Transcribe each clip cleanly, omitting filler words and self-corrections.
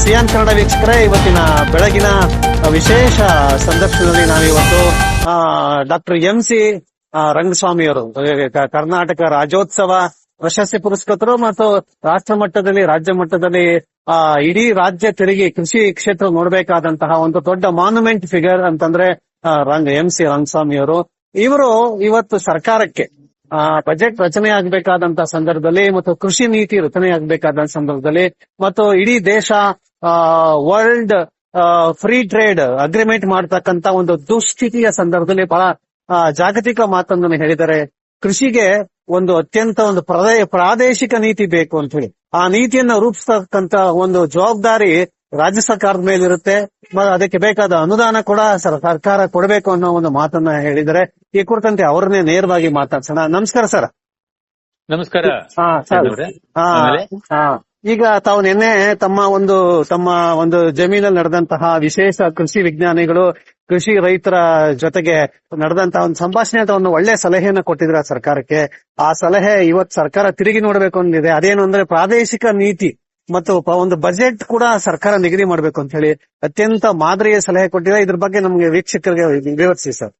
Xi'an Kannada ವೀಕ್ಷಕರೇ, ಇವತ್ತಿನ ಬೆಳಗಿನ ವಿಶೇಷ ಸಂದರ್ಶನದಲ್ಲಿ ನಾವಿವತ್ತು ಡಾಕ್ಟರ್ MC ರಂಗಸ್ವಾಮಿಯವರು, ಕರ್ನಾಟಕ ರಾಜ್ಯೋತ್ಸವ ಪ್ರಶಸ್ತಿ ಪುರಸ್ಕೃತರು ಮತ್ತು ರಾಷ್ಟ್ರ ಮಟ್ಟದಲ್ಲಿ, ರಾಜ್ಯ ಮಟ್ಟದಲ್ಲಿ ಇಡೀ ರಾಜ್ಯ ತೆರಿಗೆ ಕೃಷಿ ಕ್ಷೇತ್ರ ನೋಡಬೇಕಾದಂತಹ ಒಂದು ದೊಡ್ಡ ಮಾನ್ಯುಮೆಂಟ್ ಫಿಗರ್ ಅಂತಂದ್ರೆ MC ರಂಗಸ್ವಾಮಿಯವರು. ಇವರು ಇವತ್ತು ಸರ್ಕಾರಕ್ಕೆ ಬಜೆಟ್ ರಚನೆ ಆಗಬೇಕಾದಂತಹ ಸಂದರ್ಭದಲ್ಲಿ ಮತ್ತು ಕೃಷಿ ನೀತಿ ರಚನೆ ಆಗಬೇಕಾದ ಸಂದರ್ಭದಲ್ಲಿ ಮತ್ತು ಇಡೀ ದೇಶ ವರ್ಲ್ಡ್ ಫ್ರೀ ಟ್ರೇಡ್ ಅಗ್ರಿಮೆಂಟ್ ಮಾಡತಕ್ಕಂತ ಒಂದು ದುಸ್ಥಿತಿಯ ಸಂದರ್ಭದಲ್ಲಿ ಬಹಳ ಜಾಗತಿಕ ಮಾತನ್ನು ಹೇಳಿದ್ದಾರೆ. ಕೃಷಿಗೆ ಒಂದು ಅತ್ಯಂತ ಒಂದು ಪ್ರಾದೇಶಿಕ ನೀತಿ ಬೇಕು ಅಂತ ಹೇಳಿ ಆ ನೀತಿಯನ್ನ ರೂಪಿಸತಕ್ಕಂತ ಒಂದು ಜವಾಬ್ದಾರಿ ರಾಜ್ಯ ಸರ್ಕಾರದ ಮೇಲಿರುತ್ತೆ. ಅದಕ್ಕೆ ಬೇಕಾದ ಅನುದಾನ ಕೂಡ ಸರ್ಕಾರ ಕೊಡಬೇಕು ಅನ್ನೋ ಒಂದು ಮಾತನ್ನ ಹೇಳಿದರೆ. ಈ ಕುರಿತಂತೆ ಅವ್ರನ್ನೇ ನೇರವಾಗಿ ಮಾತಾಡ್ಸೋಣ. ನಮಸ್ಕಾರ ಸರ್. ನಮಸ್ಕಾರ. ಈಗ ತಾವು ನಿನ್ನೆ ತಮ್ಮ ಒಂದು ಜಮೀನಲ್ಲಿ ನಡೆದಂತಹ ವಿಶೇಷ ಕೃಷಿ ವಿಜ್ಞಾನಿಗಳು, ಕೃಷಿ ರೈತರ ಜೊತೆಗೆ ನಡೆದಂತಹ ಒಂದು ಸಂಭಾಷಣೆ ಅಂತ ಒಂದು ಒಳ್ಳೆ ಸಲಹೆಯನ್ನ ಕೊಟ್ಟಿದ್ರ ಸರ್ಕಾರಕ್ಕೆ. ಆ ಸಲಹೆ ಇವತ್ತು ಸರ್ಕಾರ ತಿರುಗಿ ನೋಡ್ಬೇಕು ಅಂದಿದೆ. ಅದೇನು ಅಂದ್ರೆ ಪ್ರಾದೇಶಿಕ ನೀತಿ ಮತ್ತು ಒಂದು ಬಜೆಟ್ ಕೂಡ ಸರ್ಕಾರ ನಿಗದಿ ಮಾಡಬೇಕು ಅಂತ ಹೇಳಿ ಅತ್ಯಂತ ಮಾದರಿಯ ಸಲಹೆ ಕೊಟ್ಟಿದೆ. ಇದ್ರ ಬಗ್ಗೆ ನಮ್ಗೆ ವೀಕ್ಷಕರಿಗೆ ವಿವರಿಸಿ ಸರ್.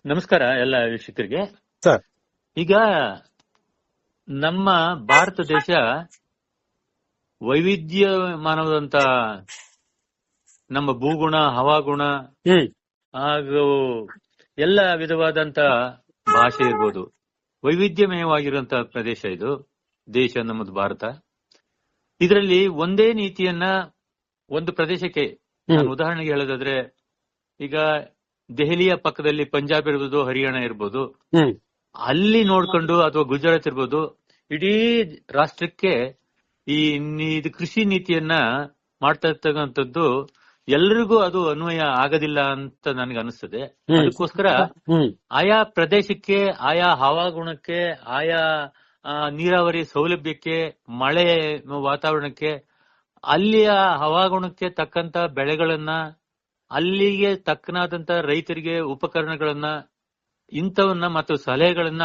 ನಮಸ್ಕಾರ ಎಲ್ಲ ವೀಕ್ಷಕರಿಗೆ. ಸರ್, ಈಗ ನಮ್ಮ ಭಾರತ ದೇಶ ವೈವಿಧ್ಯಮಾನವಾದಂತ ನಮ್ಮ ಭೂಗುಣ, ಹವಾಗುಣ ಹಾಗೂ ಎಲ್ಲ ವಿಧವಾದಂತ ಭಾಷೆ ಇರ್ಬೋದು, ವೈವಿಧ್ಯಮಯವಾಗಿರುವಂತಹ ಪ್ರದೇಶ ಇದು. ದೇಶ ನಮ್ಮದು ಭಾರತ. ಇದರಲ್ಲಿ ಒಂದೇ ನೀತಿಯನ್ನ ಒಂದು ಪ್ರದೇಶಕ್ಕೆ, ನಾನು ಉದಾಹರಣೆಗೆ ಹೇಳೋದಾದ್ರೆ, ಈಗ ದೆಹಲಿಯ ಪಕ್ಕದಲ್ಲಿ ಪಂಜಾಬ್ ಇರ್ಬೋದು, ಹರಿಯಾಣ ಇರ್ಬೋದು, ಅಲ್ಲಿ ನೋಡ್ಕೊಂಡು ಅಥವಾ ಗುಜರಾತ್ ಇರ್ಬೋದು, ಇಡೀ ರಾಷ್ಟ್ರಕ್ಕೆ ಈ ಕೃಷಿ ನೀತಿಯನ್ನ ಮಾಡ್ತಾ ಇರ್ತಕ್ಕಂಥದ್ದು ಎಲ್ರಿಗೂ ಅದು ಅನ್ವಯ ಆಗೋದಿಲ್ಲ ಅಂತ ನನಗೆ ಅನಿಸ್ತದೆ. ಅದಕ್ಕೋಸ್ಕರ ಆಯಾ ಪ್ರದೇಶಕ್ಕೆ, ಆಯಾ ಹವಾಗುಣಕ್ಕೆ, ಆಯಾ ನೀರಾವರಿ ಸೌಲಭ್ಯಕ್ಕೆ, ಮಳೆ ವಾತಾವರಣಕ್ಕೆ, ಅಲ್ಲಿಯ ಹವಾಗುಣಕ್ಕೆ ತಕ್ಕಂತ ಬೆಳೆಗಳನ್ನ, ಅಲ್ಲಿಗೆ ತಕ್ಕನಾದಂತ ರೈತರಿಗೆ ಉಪಕರಣಗಳನ್ನ, ಇಂಥವನ್ನ ಮತ್ತು ಸಲಹೆಗಳನ್ನ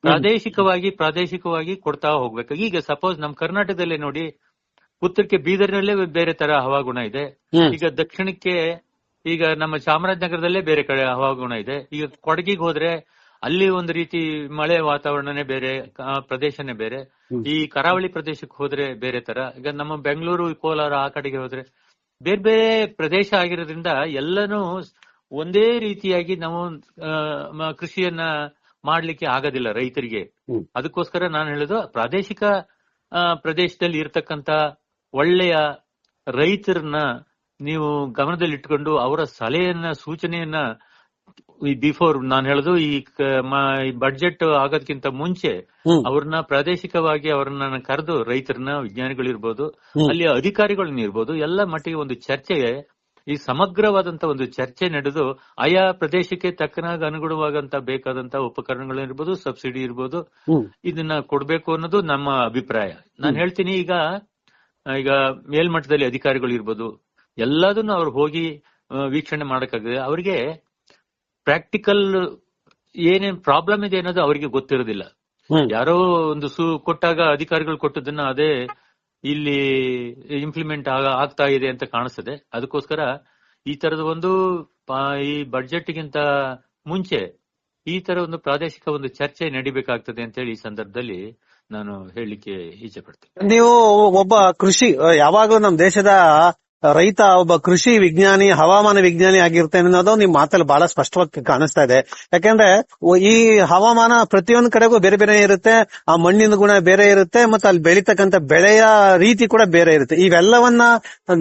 ಪ್ರಾದೇಶಿಕವಾಗಿ ಕೊಡ್ತಾ ಹೋಗ್ಬೇಕು. ಈಗ ಸಪೋಸ್ ನಮ್ ಕರ್ನಾಟಕದಲ್ಲೇ ನೋಡಿ, ಉತ್ತರಕ್ಕೆ ಬೀದರ್ನಲ್ಲೇ ಬೇರೆ ತರ ಹವಾಗುಣ ಇದೆ. ಈಗ ದಕ್ಷಿಣಕ್ಕೆ ಈಗ ನಮ್ಮ ಚಾಮರಾಜನಗರದಲ್ಲೇ ಬೇರೆ ಕಡೆ ಹವಾಗುಣ ಇದೆ. ಈಗ ಕೊಡಗಿಗೆ ಹೋದ್ರೆ ಅಲ್ಲಿ ಒಂದು ರೀತಿ ಮಳೆ ವಾತಾವರಣನೇ ಬೇರೆ, ಪ್ರದೇಶನೇ ಬೇರೆ. ಈ ಕರಾವಳಿ ಪ್ರದೇಶಕ್ಕೆ ಹೋದ್ರೆ ಬೇರೆ ತರ. ಈಗ ನಮ್ಮ ಬೆಂಗಳೂರು, ಕೋಲಾರ ಆ ಕಡೆಗೆ ಹೋದ್ರೆ ಬೇರೆ ಬೇರೆ ಪ್ರದೇಶ ಆಗಿರೋದ್ರಿಂದ ಎಲ್ಲನೂ ಒಂದೇ ರೀತಿಯಾಗಿ ನಾವು ಕೃಷಿಯನ್ನ ಮಾಡ್ಲಿಕ್ಕೆ ಆಗೋದಿಲ್ಲ ರೈತರಿಗೆ. ಅದಕ್ಕೋಸ್ಕರ ನಾನು ಹೇಳೋದು, ಪ್ರಾದೇಶಿಕ ಪ್ರದೇಶದಲ್ಲಿ ಇರ್ತಕ್ಕಂತ ಒಳ್ಳೆಯ ರೈತರನ್ನ ನೀವು ಗಮನದಲ್ಲಿಟ್ಕೊಂಡು ಅವರ ಸಲಹೆಯನ್ನ, ಸೂಚನೆಯನ್ನ ಬಿಫೋರ್, ನಾನು ಹೇಳೋದು ಈ ಬಡ್ಜೆಟ್ ಆಗೋದಕ್ಕಿಂತ ಮುಂಚೆ ಅವ್ರನ್ನ ಪ್ರಾದೇಶಿಕವಾಗಿ ಅವರನ್ನ ಕರೆದು, ರೈತರನ್ನ, ವಿಜ್ಞಾನಿಗಳಿರ್ಬೋದು, ಅಲ್ಲಿ ಅಧಿಕಾರಿಗಳನ್ನ ಇರ್ಬೋದು, ಎಲ್ಲ ಮಟ್ಟಿಗೆ ಒಂದು ಚರ್ಚೆ, ಈ ಸಮಗ್ರವಾದಂತ ಒಂದು ಚರ್ಚೆ ನಡೆದು ಆಯಾ ಪ್ರದೇಶಕ್ಕೆ ತಕ್ಕನಾಗ ಅನುಗುಣವಾಗಂತ ಬೇಕಾದಂತ ಉಪಕರಣಗಳಿರ್ಬೋದು, ಸಬ್ಸಿಡಿ ಇರ್ಬೋದು, ಇದನ್ನ ಕೊಡ್ಬೇಕು ಅನ್ನೋದು ನಮ್ಮ ಅಭಿಪ್ರಾಯ. ನಾನು ಹೇಳ್ತೀನಿ, ಈಗ ಮೇಲ್ಮಟ್ಟದಲ್ಲಿ ಅಧಿಕಾರಿಗಳು ಇರ್ಬೋದು, ಎಲ್ಲದನ್ನು ಅವ್ರು ಹೋಗಿ ವೀಕ್ಷಣೆ ಮಾಡಕ್ಕಾಗದೆ ಅವರಿಗೆ ಪ್ರಾಕ್ಟಿಕಲ್ ಏನೇನ್ ಪ್ರಾಬ್ಲಮ್ ಇದೆ ಅನ್ನೋದು ಅವರಿಗೆ ಗೊತ್ತಿರೋದಿಲ್ಲ. ಯಾರೋ ಒಂದು ಕೊಟ್ಟಾಗ ಅಧಿಕಾರಿಗಳು ಕೊಟ್ಟದನ್ನ ಅದೇ ಇಲ್ಲಿ ಇಂಪ್ಲಿಮೆಂಟ್ ಆಗ್ತಾ ಇದೆ ಅಂತ ಕಾಣಿಸ್ತದೆ. ಅದಕ್ಕೋಸ್ಕರ ಈ ತರದ ಒಂದು ಈ ಬಡ್ಜೆಟ್ಗಿಂತ ಮುಂಚೆ ಈ ತರ ಒಂದು ಪ್ರಾದೇಶಿಕ ಒಂದು ಚರ್ಚೆ ನಡಿಬೇಕಾಗ್ತದೆ ಅಂತ ಹೇಳಿ ಈ ಸಂದರ್ಭದಲ್ಲಿ ನಾನು ಹೇಳಲಿಕ್ಕೆ ಇಚ್ಛೆ ಪಡ್ತೇನೆ. ನೀವು ಒಬ್ಬ ಯಾವಾಗಲೂ ನಮ್ಮ ದೇಶದ ರೈತ ಒಬ್ಬ ಕೃಷಿ ವಿಜ್ಞಾನಿ, ಹವಾಮಾನ ವಿಜ್ಞಾನಿ ಆಗಿರ್ತೇನೆ ಅನ್ನೋದು ನಿಮ್ ಮಾತಲ್ಲಿ ಬಹಳ ಸ್ಪಷ್ಟವಾಗಿ ಕಾಣಿಸ್ತಾ ಇದೆ. ಯಾಕಂದ್ರೆ ಈ ಹವಾಮಾನ ಪ್ರತಿಯೊಂದು ಕಡೆಗೂ ಬೇರೆ ಬೇರೆ ಇರುತ್ತೆ, ಆ ಮಣ್ಣಿನ ಗುಣ ಬೇರೆ ಇರುತ್ತೆ, ಮತ್ತೆ ಅಲ್ಲಿ ಬೆಳೀತಕ್ಕಂತ ಬೆಳೆಯ ರೀತಿ ಕೂಡ ಬೇರೆ ಇರುತ್ತೆ. ಇವೆಲ್ಲವನ್ನ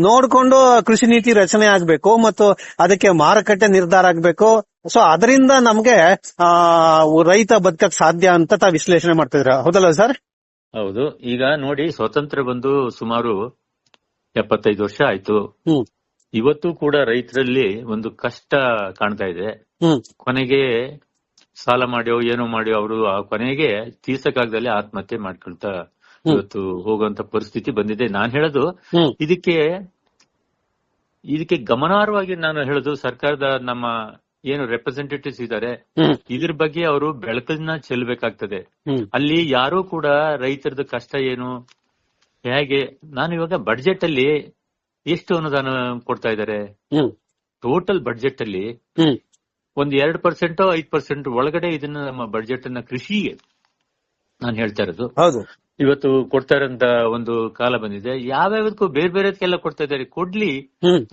ನೋಡ್ಕೊಂಡು ಕೃಷಿ ನೀತಿ ರಚನೆ ಆಗ್ಬೇಕು ಮತ್ತು ಅದಕ್ಕೆ ಮಾರುಕಟ್ಟೆ ನಿರ್ಧಾರ ಆಗ್ಬೇಕು. ಸೊ ಅದರಿಂದ ನಮ್ಗೆ ರೈತ ಬದುಕಕ್ ಸಾಧ್ಯ ಅಂತ ತಾವು ವಿಶ್ಲೇಷಣೆ ಮಾಡ್ತಿದ್ರ, ಹೌದಲ್ವ ಸರ್? ಹೌದು. ಈಗ ನೋಡಿ, ಸ್ವತಂತ್ರ ಬಂದು ಸುಮಾರು 75 ವರ್ಷ ಆಯ್ತು. ಇವತ್ತು ಕೂಡ ರೈತರಲ್ಲಿ ಒಂದು ಕಷ್ಟ ಕಾಣ್ತಾ ಇದೆ. ಕೊನೆಗೆ ಸಾಲ ಮಾಡ್ಯೋ ಏನೋ ಮಾಡ್ಯೋ ಅವರು ಕೊನೆಗೆ ತೀರ್ಸಕ್ಕಾಗದಲ್ಲಿ ಆತ್ಮಹತ್ಯೆ ಮಾಡ್ಕೊಳ್ತಾ ಇವತ್ತು ಹೋಗುವಂತ ಪರಿಸ್ಥಿತಿ ಬಂದಿದೆ. ನಾನ್ ಹೇಳೋದು, ಇದಕ್ಕೆ ಗಮನಾರ್ಹವಾಗಿ ನಾನು ಹೇಳೋದು, ಸರ್ಕಾರದ ನಮ್ಮ ಏನು ರೆಪ್ರೆಸೆಂಟೇಟಿವ್ಸ್ ಇದ್ದಾರೆ, ಇದ್ರ ಬಗ್ಗೆ ಅವರು ಬೆಳಕನ್ನ ಚೆಲ್ಲಬೇಕಾಗ್ತದೆ. ಅಲ್ಲಿ ಯಾರೂ ಕೂಡ ರೈತರದ ಕಷ್ಟ ಏನು, ಹೇಗೆ ನಾನು ಇವಾಗ ಬಡ್ಜೆಟ್ ಅಲ್ಲಿ ಎಷ್ಟು ಅನುದಾನ ಕೊಡ್ತಾ ಇದ್ದಾರೆ? ಟೋಟಲ್ ಬಡ್ಜೆಟ್ ಅಲ್ಲಿ ಒಂದು 2% 5% ಒಳಗಡೆ ಇದನ್ನ ನಮ್ಮ ಬಡ್ಜೆಟ್ ಅನ್ನ ಕೃಷಿಗೆ ನಾನು ಹೇಳ್ತಾ ಇರೋದು. ಹೌದು, ಇವತ್ತು ಕೊಡ್ತಾ ಇರೋಂತ ಒಂದು ಕಾಲ ಬಂದಿದೆ. ಯಾವ್ಯಾವದಕ್ಕೂ ಬೇರೆ ಬೇರೆದಕ್ಕೆಲ್ಲ ಕೊಡ್ತಾ ಇದ್ದಾರೆ. ಕೊಡ್ಲಿ,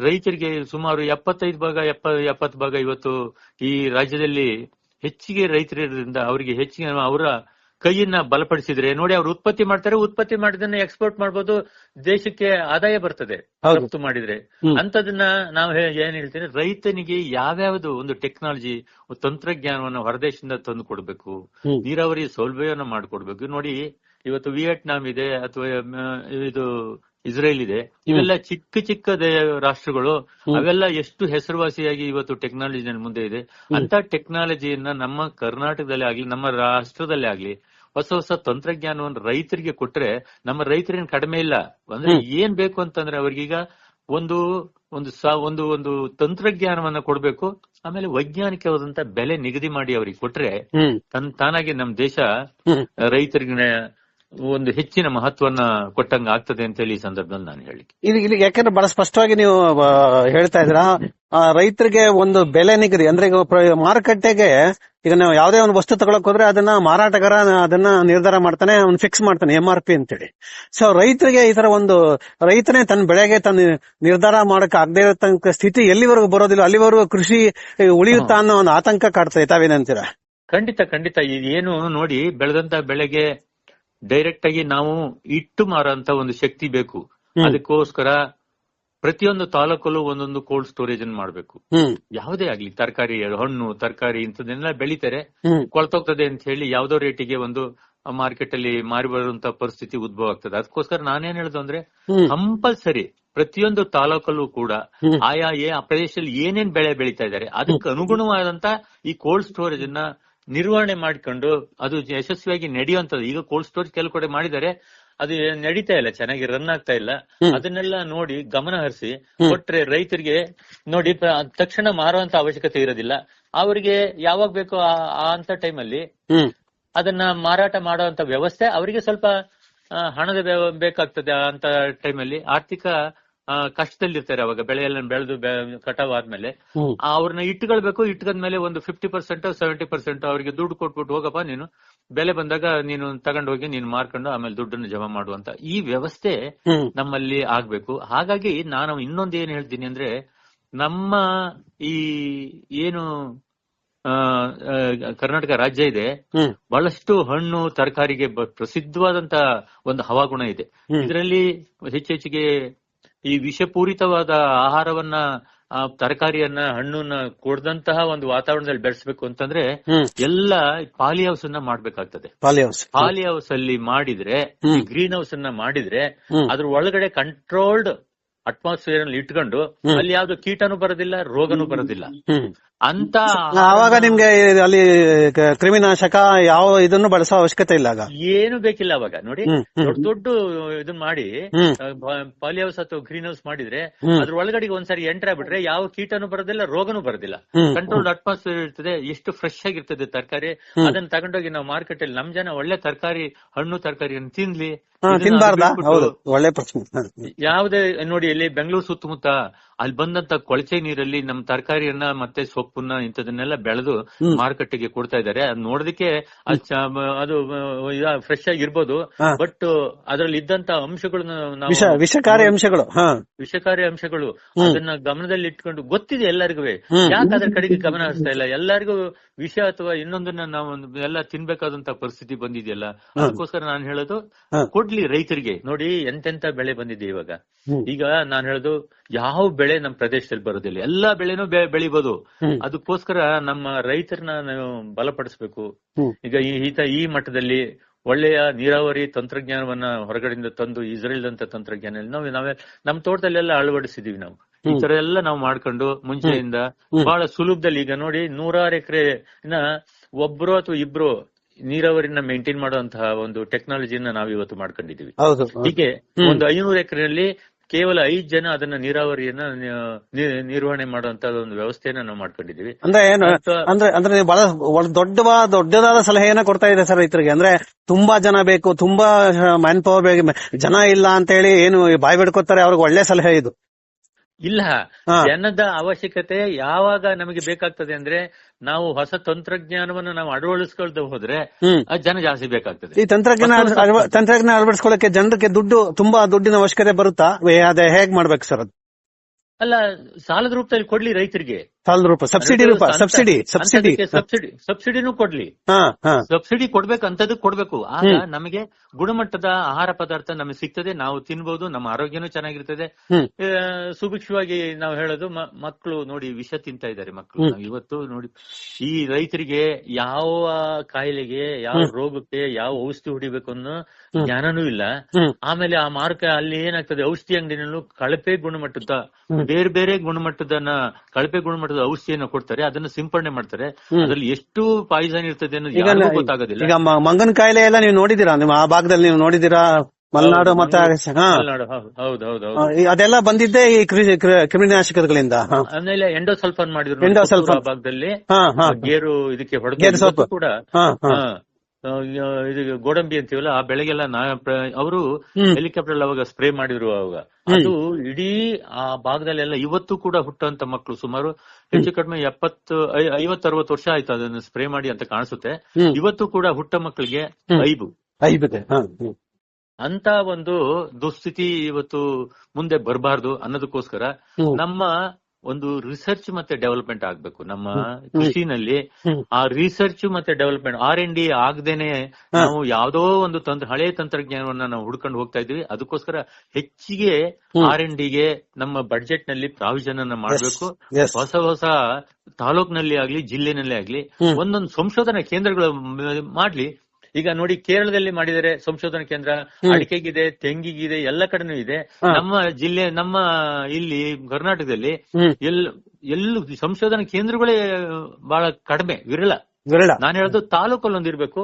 ರೈತರಿಗೆ ಸುಮಾರು 70 ಭಾಗ ಇವತ್ತು ಈ ರಾಜ್ಯದಲ್ಲಿ ಹೆಚ್ಚಿಗೆ ರೈತರಿರೋದ್ರಿಂದ ಅವರಿಗೆ ಹೆಚ್ಚಿಗೆ ಅವರ ಕೈಯನ್ನ ಬಲಪಡಿಸಿದ್ರೆ ನೋಡಿ, ಅವ್ರು ಉತ್ಪತ್ತಿ ಮಾಡ್ತಾರೆ, ಉತ್ಪತ್ತಿ ಮಾಡಿದನ್ನ ಎಕ್ಸ್ಪೋರ್ಟ್ ಮಾಡ್ಬೋದು, ದೇಶಕ್ಕೆ ಆದಾಯ ಬರ್ತದೆ ರಫ್ತು ಮಾಡಿದ್ರೆ. ಅಂತದನ್ನ ನಾವು ಏನ್ ಹೇಳ್ತೇನೆ, ರೈತನಿಗೆ ಯಾವ್ಯಾವ್ದು ಒಂದು ಟೆಕ್ನಾಲಜಿ ತಂತ್ರಜ್ಞಾನವನ್ನ ಹೊರದೇಶದಿಂದ ತಂದು ಕೊಡ್ಬೇಕು, ನೀರಾವರಿ ಸೌಲಭ್ಯವನ್ನ ಮಾಡಿಕೊಡ್ಬೇಕು. ನೋಡಿ ಇವತ್ತು ವಿಯೆಟ್ನಾಂ ಇದೆ ಅಥವಾ ಇದು ಇಸ್ರೇಲ್ ಇದೆ, ಇವೆಲ್ಲ ಚಿಕ್ಕ ಚಿಕ್ಕ ರಾಷ್ಟ್ರಗಳು, ಅವೆಲ್ಲ ಎಷ್ಟು ಹೆಸರುವಾಸಿಯಾಗಿ ಇವತ್ತು ಟೆಕ್ನಾಲಜಿ ಮುಂದೆ ಇದೆ. ಅಂತ ಟೆಕ್ನಾಲಜಿಯನ್ನ ನಮ್ಮ ಕರ್ನಾಟಕದಲ್ಲಿ ಆಗ್ಲಿ, ನಮ್ಮ ರಾಷ್ಟ್ರದಲ್ಲೇ ಆಗ್ಲಿ ಹೊಸ ಹೊಸ ತಂತ್ರಜ್ಞಾನವನ್ನು ರೈತರಿಗೆ ಕೊಟ್ರೆ ನಮ್ಮ ರೈತರೇನು ಕಡಿಮೆ ಇಲ್ಲ. ಅಂದ್ರೆ ಏನ್ ಬೇಕು ಅಂತಂದ್ರೆ ಅವ್ರಿಗೀಗ ಒಂದು ಒಂದು ತಂತ್ರಜ್ಞಾನವನ್ನ ಕೊಡ್ಬೇಕು, ಆಮೇಲೆ ವೈಜ್ಞಾನಿಕವಾದಂತ ಬೆಲೆ ನಿಗದಿ ಮಾಡಿ ಅವ್ರಿಗೆ ಕೊಟ್ರೆ ತಾನಾಗಿ ನಮ್ಮ ದೇಶ ರೈತರಿಗೆ ಒಂದು ಹೆಚ್ಚಿನ ಮಹತ್ವನ ಕೊಟ್ಟಂಗ ಆಗ್ತದೆ ಅಂತ ಹೇಳಿ ಈ ಸಂದರ್ಭದಲ್ಲಿ ನಾನು ಹೇಳಿ. ಇಲ್ಲಿ ಯಾಕಂದ್ರೆ ಬಹಳ ಸ್ಪಷ್ಟವಾಗಿ ನೀವು ಹೇಳ್ತಾ ಇದ್ದೀರಾ, ರೈತರಿಗೆ ಒಂದು ಬೆಲೆ ನಿಗದಿ ಅಂದ್ರೆ ಈಗ ಮಾರುಕಟ್ಟೆಗೆ ಈಗ ನಾವು ಯಾವುದೇ ಒಂದು ವಸ್ತು ತಗೊಳಕ್ ಹೋದ್ರೆ ಅದನ್ನ ಮಾರಾಟಗಾರ ಅದನ್ನ ನಿರ್ಧಾರ ಮಾಡ್ತಾನೆ, ಅವ್ನು ಫಿಕ್ಸ್ ಮಾಡ್ತಾನೆ MRP ಅಂತೇಳಿ. ಸೊ ರೈತರಿಗೆ ಈ ತರ ಒಂದು ರೈತನೇ ತನ್ನ ಬೆಳೆಗೆ ತನ್ನ ನಿರ್ಧಾರ ಮಾಡಕ್ ಆಗದೆ ಇರತಕ್ಕ ಸ್ಥಿತಿ ಎಲ್ಲಿವರೆಗೂ ಬರೋದಿಲ್ಲ, ಅಲ್ಲಿವರೆಗೂ ಕೃಷಿ ಉಳಿಯುತ್ತಾ ಅನ್ನೋ ಒಂದು ಆತಂಕ ಕಾಡ್ತದೆ. ತಾವೇನಂತೀರಾ? ಖಂಡಿತ ಏನು ನೋಡಿ, ಬೆಳೆದಂತ ಬೆಳೆಗೆ ಡೈರೆಕ್ಟ್ ಆಗಿ ನಾವು ಇಟ್ಟು ಮಾರಂತ ಒಂದು ಶಕ್ತಿ ಬೇಕು. ಅದಕ್ಕೋಸ್ಕರ ಪ್ರತಿಯೊಂದು ತಾಲೂಕಲ್ಲೂ ಒಂದೊಂದು ಕೋಲ್ಡ್ ಸ್ಟೋರೇಜ್ ಅನ್ನು ಮಾಡಬೇಕು. ಯಾವುದೇ ಆಗ್ಲಿ, ತರಕಾರಿ, ಹಣ್ಣು, ತರಕಾರಿ ಇಂಥದನ್ನೆಲ್ಲ ಬೆಳಿತಾರೆ, ಕೊಳ್ತೋಗ್ತದೆ ಅಂತ ಹೇಳಿ ಯಾವ್ದೋ ರೇಟಿಗೆ ಒಂದು ಮಾರ್ಕೆಟ್ ಅಲ್ಲಿ ಮಾರಿ ಬರುವಂತ ಪರಿಸ್ಥಿತಿ ಉದ್ಭವ ಆಗ್ತದೆ. ಅದಕ್ಕೋಸ್ಕರ ನಾನೇನ್ ಹೇಳುದು ಅಂದ್ರೆ, ಕಂಪಲ್ಸರಿ ಪ್ರತಿಯೊಂದು ತಾಲೂಕಲ್ಲೂ ಕೂಡ ಆಯಾ ಆ ಪ್ರದೇಶದಲ್ಲಿ ಏನೇನ್ ಬೆಳೆ ಬೆಳೀತಾ ಇದ್ದಾರೆ ಅದಕ್ಕೆ ಅನುಗುಣವಾದಂತ ಈ ಕೋಲ್ಡ್ ಸ್ಟೋರೇಜ್ ಅನ್ನ ನಿರ್ವಹಣೆ ಮಾಡಿಕೊಂಡು ಅದು ಯಶಸ್ವಿಯಾಗಿ ನಡೆಯುವಂತದ್ದು. ಈಗ ಕೋಲ್ಡ್ ಸ್ಟೋರೇಜ್ ಕೆಲವು ಕಡೆ ಮಾಡಿದ್ದಾರೆ, ಅದು ನಡೀತಾ ಇಲ್ಲ, ಚೆನ್ನಾಗಿ ರನ್ ಆಗ್ತಾ ಇಲ್ಲ. ಅದನ್ನೆಲ್ಲ ನೋಡಿ ಗಮನ ಹರಿಸಿ ಕೊಟ್ರೆ ರೈತರಿಗೆ ನೋಡಿ ತಕ್ಷಣ ಮಾರುವಂತ ಅವಶ್ಯಕತೆ ಇರೋದಿಲ್ಲ. ಅವರಿಗೆ ಯಾವಾಗ ಬೇಕೋ ಆ ಅಂತ ಟೈಮಲ್ಲಿ ಅದನ್ನ ಮಾರಾಟ ಮಾಡುವಂತ ವ್ಯವಸ್ಥೆ ಅವರಿಗೆ ಸ್ವಲ್ಪ ಹಣದ ಬೇಕಾಗ್ತದೆ. ಅಂತ ಟೈಮಲ್ಲಿ ಆರ್ಥಿಕ ಕಷ್ಟದಲ್ಲಿರ್ತಾರೆ. ಅವಾಗ ಬೆಳೆಯೆಲ್ಲ ಬೆಳೆದು ಕಟಾವ್ ಆದ್ಮೇಲೆ ಅವ್ರನ್ನ ಇಟ್ಕೊಳ್ಬೇಕು. ಇಟ್ಕೊಂಡ್ಮೇಲೆ ಒಂದು 50% 70% ಅವ್ರಿಗೆ ದುಡ್ಡು ಕೊಟ್ಬಿಟ್ಟು, ಹೋಗಪ್ಪ ನೀನು ಬೆಲೆ ಬಂದಾಗ ನೀನು ತಗೊಂಡೋಗಿ ನೀನು ಮಾರ್ಕೊಂಡು ಆಮೇಲೆ ದುಡ್ಡನ್ನು ಜಮಾ ಮಾಡುವಂತ ಈ ವ್ಯವಸ್ಥೆ ನಮ್ಮಲ್ಲಿ ಆಗ್ಬೇಕು. ಹಾಗಾಗಿ ನಾನು ಇನ್ನೊಂದು ಏನ್ ಹೇಳ್ತೀನಿ ಅಂದ್ರೆ, ನಮ್ಮ ಈ ಏನು ಕರ್ನಾಟಕ ರಾಜ್ಯ ಇದೆ, ಬಹಳಷ್ಟು ಹಣ್ಣು ತರಕಾರಿಗೆ ಪ್ರಸಿದ್ಧವಾದಂತ ಒಂದು ಹವಾಗುಣ ಇದೆ. ಇದರಲ್ಲಿ ಹೆಚ್ಚೆಚ್ಚಿಗೆ ಈ ವಿಷಪೂರಿತವಾದ ಆಹಾರವನ್ನ, ತರಕಾರಿಯನ್ನ, ಹಣ್ಣನ್ನ ಕೊಡದಂತಹ ಒಂದು ವಾತಾವರಣದಲ್ಲಿ ಬೆಳೆಸಬೇಕು ಅಂತಂದ್ರೆ ಎಲ್ಲ ಪಾಲಿ ಹೌಸ್ ಅನ್ನ ಮಾಡ್ಬೇಕಾಗ್ತದೆ. ಪಾಲಿ ಹೌಸ್ ಅಲ್ಲಿ ಮಾಡಿದ್ರೆ, ಗ್ರೀನ್ ಹೌಸ್ ಅನ್ನ ಮಾಡಿದ್ರೆ ಅದ್ರ ಒಳಗಡೆ ಕಂಟ್ರೋಲ್ಡ್ ಅಟ್ಮಾಸ್ಫಿಯರ್ ಅಲ್ಲಿ ಇಟ್ಕೊಂಡು ಅಲ್ಲಿ ಯಾವ್ದು ಕೀಟನೂ ಬರೋದಿಲ್ಲ, ರೋಗನೂ ಬರೋದಿಲ್ಲ ಅಂತ. ಆವಾಗ ನಿಮ್ಗೆ ಅಲ್ಲಿ ಕ್ರಿಮಿನಾಶಕ ಯಾವ ಇದನ್ನು ಬಳಸೋ ಅವಶ್ಯಕತೆ ಇಲ್ಲ, ಏನು ಬೇಕಿಲ್ಲ. ಅವಾಗ ನೋಡಿ, ದೊಡ್ಡ ಇದನ್ನ ಮಾಡಿ ಪಾಲಿ ಹೌಸ್ ಅಥವಾ ಗ್ರೀನ್ ಹೌಸ್ ಮಾಡಿದ್ರೆ ಅದ್ರ ಒಳಗಡೆ ಒಂದ್ಸರಿ ಎಂಟರ್ ಆಗ್ಬಿಟ್ರೆ ಯಾವ ಕೀಟನೂ ಬರೋದಿಲ್ಲ, ರೋಗನೂ ಬರೋದಿಲ್ಲ, ಕಂಟ್ರೋಲ್ಡ್ ಅಟ್ಮಾಸ್ಫಿಯರ್ ಇರ್ತದೆ. ಎಷ್ಟು ಫ್ರೆಶ್ ಆಗಿರ್ತದೆ ತರಕಾರಿ. ಅದನ್ನ ತಗೊಂಡೋಗಿ ನಾವು ಮಾರ್ಕೆಟ್ ಅಲ್ಲಿ ನಮ್ ಜನ ಒಳ್ಳೆ ತರಕಾರಿ, ಹಣ್ಣು ತರಕಾರಿಯನ್ನು ತಿನ್ಲಿ. ಒಳ್ಳೆ ಪ್ರಶ್ನೆ. ಯಾವುದೇ ನೋಡಿ, ಇಲ್ಲಿ ಬೆಂಗಳೂರು ಸುತ್ತಮುತ್ತ ಅಲ್ಲಿ ಬಂದಂತ ಕೊಳಚೆ ನೀರಲ್ಲಿ ನಮ್ ತರಕಾರಿಯನ್ನ ಮತ್ತೆ ಸೊಪ್ಪನ್ನ ಇಂಥದನ್ನೆಲ್ಲ ಬೆಳೆದು ಮಾರುಕಟ್ಟೆಗೆ ಕೊಡ್ತಾ ಇದ್ದಾರೆ. ಅದ್ ನೋಡೋದಕ್ಕೆ ಅದು ಫ್ರೆಶ್ ಆಗಿ ಇರ್ಬೋದು, ಬಟ್ ಅದ್ರಲ್ಲಿ ಇದ್ದಂತ ಅಂಶಗಳನ್ನ ನಾವು ವಿಷಕಾರಿ ಅಂಶಗಳು ಅದನ್ನ ಗಮನದಲ್ಲಿ ಇಟ್ಕೊಂಡು ಗೊತ್ತಿದೆ ಎಲ್ಲರಿಗೂ, ಯಾಕೆ ಅದ್ರ ಕಡೆಗೆ ಗಮನ ಹರಿಸ್ತಾ ಇಲ್ಲ? ಎಲ್ಲರಿಗೂ ವಿಷ ಅಥವಾ ಇನ್ನೊಂದನ್ನ ನಾವು ಎಲ್ಲ ತಿನ್ಬೇಕಾದಂತ ಪರಿಸ್ಥಿತಿ ಬಂದಿದೆಯಲ್ಲ. ಅದಕ್ಕೋಸ್ಕರ ನಾನು ಹೇಳೋದು, ಕೊಡ್ಲಿ ರೈತರಿಗೆ. ನೋಡಿ ಎಂತೆಂತ ಬೆಳೆ ಬಂದಿದೆ ಇವಾಗ. ಈಗ ನಾನು ಹೇಳೋದು, ಯಾವ ಬೆಳೆ ನಮ್ಮ ಪ್ರದೇಶದಲ್ಲಿ ಬರೋದಿಲ್ಲ, ಎಲ್ಲಾ ಬೆಳೆನೂ ಬೆಳಿಬಹುದು. ಅದಕ್ಕೋಸ್ಕರ ನಮ್ಮ ರೈತರನ್ನ ನಾವು ಬಲಪಡಿಸಬೇಕು. ಈಗ ಈ ಮಟ್ಟದಲ್ಲಿ ಒಳ್ಳೆಯ ನೀರಾವರಿ ತಂತ್ರಜ್ಞಾನವನ್ನ ಹೊರಗಡೆಯಿಂದ ತಂದು, ಇಸ್ರೇಲ್ ಅಂತ ತಂತ್ರಜ್ಞಾನ ನಾವೇ ನಮ್ಮ ತೋಟದಲ್ಲೆಲ್ಲ ಅಳವಡಿಸಿದೀವಿ. ನಾವು ಈ ತರ ಎಲ್ಲ ನಾವು ಮಾಡ್ಕೊಂಡು ಮುಂಚೆಯಿಂದ ಬಹಳ ಸುಲಭದಲ್ಲಿ, ಈಗ ನೋಡಿ 100 ಎಕರೆ ಒಬ್ರು ಅಥವಾ ಇಬ್ರು ನೀರಾವರಿನ ಮೇಂಟೈನ್ ಮಾಡುವಂತಹ ಒಂದು ಟೆಕ್ನಾಲಜಿನ ನಾವು ಇವತ್ತು ಮಾಡ್ಕೊಂಡಿದೀವಿ. ಹೀಗೆ ಒಂದು 500 ಎಕರೆಯಲ್ಲಿ ಕೇವಲ 5 ಜನ ಅದನ್ನ ನೀರಾವರಿಯನ್ನ ನಿರ್ವಹಣೆ ಮಾಡುವಂತ ಒಂದು ವ್ಯವಸ್ಥೆಯನ್ನ ನಾವು ಮಾಡ್ಕೊಂಡಿದೀವಿ. ಅಂದ್ರೆ ಏನು ಅಂದ್ರೆ ನೀವು ಬಹಳ ದೊಡ್ಡದಾದ ಸಲಹೆಯನ್ನ ಕೊಡ್ತಾ ಇದೆ ಸರ್ ರೈತರಿಗೆ. ಅಂದ್ರೆ ತುಂಬಾ ಜನ ಬೇಕು, ತುಂಬಾ ಮ್ಯಾನ್ ಪವರ್ ಬೇಕು, ಜನ ಇಲ್ಲ ಅಂತ ಹೇಳಿ ಏನು ಬಾಯ್ ಬಿಡ್ಕೋತಾರೆ, ಅವ್ರಿಗೆ ಒಳ್ಳೆ ಸಲಹೆ ಇದು. ಇಲ್ಲ, ಜನದ ಅವಶ್ಯಕತೆ ಯಾವಾಗ ನಮಗೆ ಬೇಕಾಗ್ತದೆ ಅಂದ್ರೆ ನಾವು ಹೊಸ ತಂತ್ರಜ್ಞಾನವನ್ನು ನಾವು ಅಳವಡಿಸ್ಕೊಳ್ದೆ ಹೋದ್ರೆ ಜನ ಜಾಸ್ತಿ ಬೇಕಾಗ್ತದೆ. ಈ ತಂತ್ರಜ್ಞಾನ ಅಳವಡಿಸ್ಕೊಳ್ಳಕ್ಕೆ ಜನರಿಗೆ ತುಂಬಾ ದುಡ್ಡಿನ ಅವಶ್ಯಕತೆ ಬರುತ್ತಾ? ಅದೇ ಹೇಗ್ ಮಾಡ್ಬೇಕು ಸರ್ ಅದು? ಅಲ್ಲ, ಸಾಲದ ರೂಪದಲ್ಲಿ ಕೊಡ್ಲಿ ರೈತರಿಗೆ, ಸಾಲದ ರೂಪ, ಸಬ್ಸಿಡಿನೂ ಕೊಡ್ಲಿ. ಸಬ್ಸಿಡಿ ಕೊಡ್ಬೇಕು, ಅಂತದಕ್ಕೆ ಕೊಡ್ಬೇಕು. ಆಗ ನಮಗೆ ಗುಣಮಟ್ಟದ ಆಹಾರ ಪದಾರ್ಥ ನಮಗೆ ಸಿಗ್ತದೆ, ನಾವು ತಿನ್ಬಹುದು, ನಮ್ಮ ಆರೋಗ್ಯನೂ ಚೆನ್ನಾಗಿರ್ತದೆ. ಸುಭಿಕ್ಷವಾಗಿ ನಾವು ಹೇಳೋದು, ಮಕ್ಕಳು ನೋಡಿ ವಿಷ ತಿಂತಾ ಇದ್ದಾರೆ ಮಕ್ಕಳು. ಇವತ್ತು ನೋಡಿ ಈ ರೈತರಿಗೆ ಯಾವ ಕಾಯಿಲೆಗೆ, ಯಾವ ರೋಗಕ್ಕೆ ಯಾವ ಔಷಧಿ ಹೊಡಿಬೇಕು ಅನ್ನೋ ಜ್ಞಾನನೂ ಇಲ್ಲ. ಆಮೇಲೆ ಆ ಮಾರ್ಕ ಅಲ್ಲಿ ಏನಾಗ್ತದೆ, ಔಷಧಿ ಅಂಗಡಿನಲ್ಲೂ ಕಳಪೆ ಗುಣಮಟ್ಟದ ಬೇರೆ ಬೇರೆ ಕಳಪೆ ಗುಣಮಟ್ಟದ ಔಷಧಿಯನ್ನು ಕೊಡ್ತಾರೆ, ಅದನ್ನ ಸಿಂಪಡಣೆ ಮಾಡ್ತಾರೆ. ಅದ್ರಲ್ಲಿ ಎಷ್ಟು ಪಾಯ್ಸನ್ ಇರ್ತದೆ ಅನ್ನೋದು ಯಾರಿಗೂ ಗೊತ್ತಾಗೋದಿಲ್ಲ. ಈಗ ಮಂಗನ ಕಾಯಿಲೆ ಎಲ್ಲ ನೀವು ನೋಡಿದೀರಾ? ನಿಮ್ಮ ಆ ಭಾಗದಲ್ಲಿ ನೀವು ನೋಡಿದೀರಾ? ಮಲೆನಾಡು ಮತ್ತೆ ಹೌದೌದು, ಅದೆಲ್ಲ ಬಂದಿದ್ದೆ ಈ ಕ್ರಿಮಿನಾಶಕಗಳಿಂದ. ಆಮೇಲೆ ಎಂಡೋಸಲ್ಫಾನ್ ಮಾಡಿದ್ರು ಭಾಗದಲ್ಲಿ, ಗೇರು ಇದಕ್ಕೆ ಹೊಡೆದು ಕೂಡ ಇದು ಗೋಡಂಬಿ ಅಂತೀವಲ್ಲ, ಆ ಬೆಳೆಗೆಲ್ಲ ಅವರು ಹೆಲಿಕಾಪ್ಟರ್ ಅವಾಗ ಸ್ಪ್ರೇ ಮಾಡಿದ್ರು. ಅವಾಗ ಅದು ಇಡೀ ಆ ಭಾಗದಲ್ಲೆಲ್ಲ ಇವತ್ತು ಕೂಡ ಹುಟ್ಟುವಂತ ಮಕ್ಕಳು ಸುಮಾರು ಹೆಚ್ಚು ಕಡಿಮೆ 50-60 ವರ್ಷ ಆಯ್ತು ಅದನ್ನ ಸ್ಪ್ರೇ ಮಾಡಿ ಅಂತ ಕಾಣಿಸುತ್ತೆ. ಇವತ್ತು ಕೂಡ ಹುಟ್ಟ ಮಕ್ಕಳಿಗೆ ಐಬು ಅಂತ ಒಂದು ದುಸ್ಥಿತಿ ಇವತ್ತು ಮುಂದೆ ಬರಬಾರ್ದು ಅನ್ನೋದಕ್ಕೋಸ್ಕರ ನಮ್ಮ ಒಂದು ರಿಸರ್ಚ್ ಮತ್ತೆ ಡೆವಲಪ್ಮೆಂಟ್ ಆಗ್ಬೇಕು ನಮ್ಮ ಕೃಷಿನಲ್ಲಿ. ಆ ರಿಸರ್ಚ್ ಮತ್ತೆ ಡೆವಲಪ್ಮೆಂಟ್ R&D ಆಗದೇನೆ ನಾವು ಯಾವ್ದೋ ಒಂದು ಹಳೆ ತಂತ್ರಜ್ಞಾನವನ್ನ ನಾವು ಹುಡ್ಕೊಂಡು ಹೋಗ್ತಾ ಇದೀವಿ. ಅದಕ್ಕೋಸ್ಕರ ಹೆಚ್ಚಿಗೆ R&Dಗೆ ನಮ್ಮ ಬಡ್ಜೆಟ್ ನಲ್ಲಿ ಪ್ರಾವಿಷನ್ ಅನ್ನ ಮಾಡಬೇಕು. ಹೊಸ ತಾಲೂಕಿನಲ್ಲಿ ಆಗ್ಲಿ, ಜಿಲ್ಲೆನಲ್ಲೇ ಆಗ್ಲಿ ಒಂದೊಂದು ಸಂಶೋಧನಾ ಕೇಂದ್ರಗಳು ಮಾಡ್ಲಿ. ಈಗ ನೋಡಿ, ಕೇರಳದಲ್ಲಿ ಮಾಡಿದರೆ ಸಂಶೋಧನಾ ಕೇಂದ್ರ, ಅಡಿಕೆಗಿದೆ, ತೆಂಗಿಗಿದೆ, ಎಲ್ಲ ಕಡೆನೂ ಇದೆ. ನಮ್ಮ ಜಿಲ್ಲೆ, ನಮ್ಮ ಇಲ್ಲಿ ಕರ್ನಾಟಕದಲ್ಲಿ ಎಲ್ಲೂ ಸಂಶೋಧನಾ ಕೇಂದ್ರಗಳೇ ಬಹಳ ಕಡಿಮೆ, ವಿರಳ. ನಾನು ಹೇಳೋದು ತಾಲೂಕಲ್ಲಿ ಒಂದಿರ್ಬೇಕು,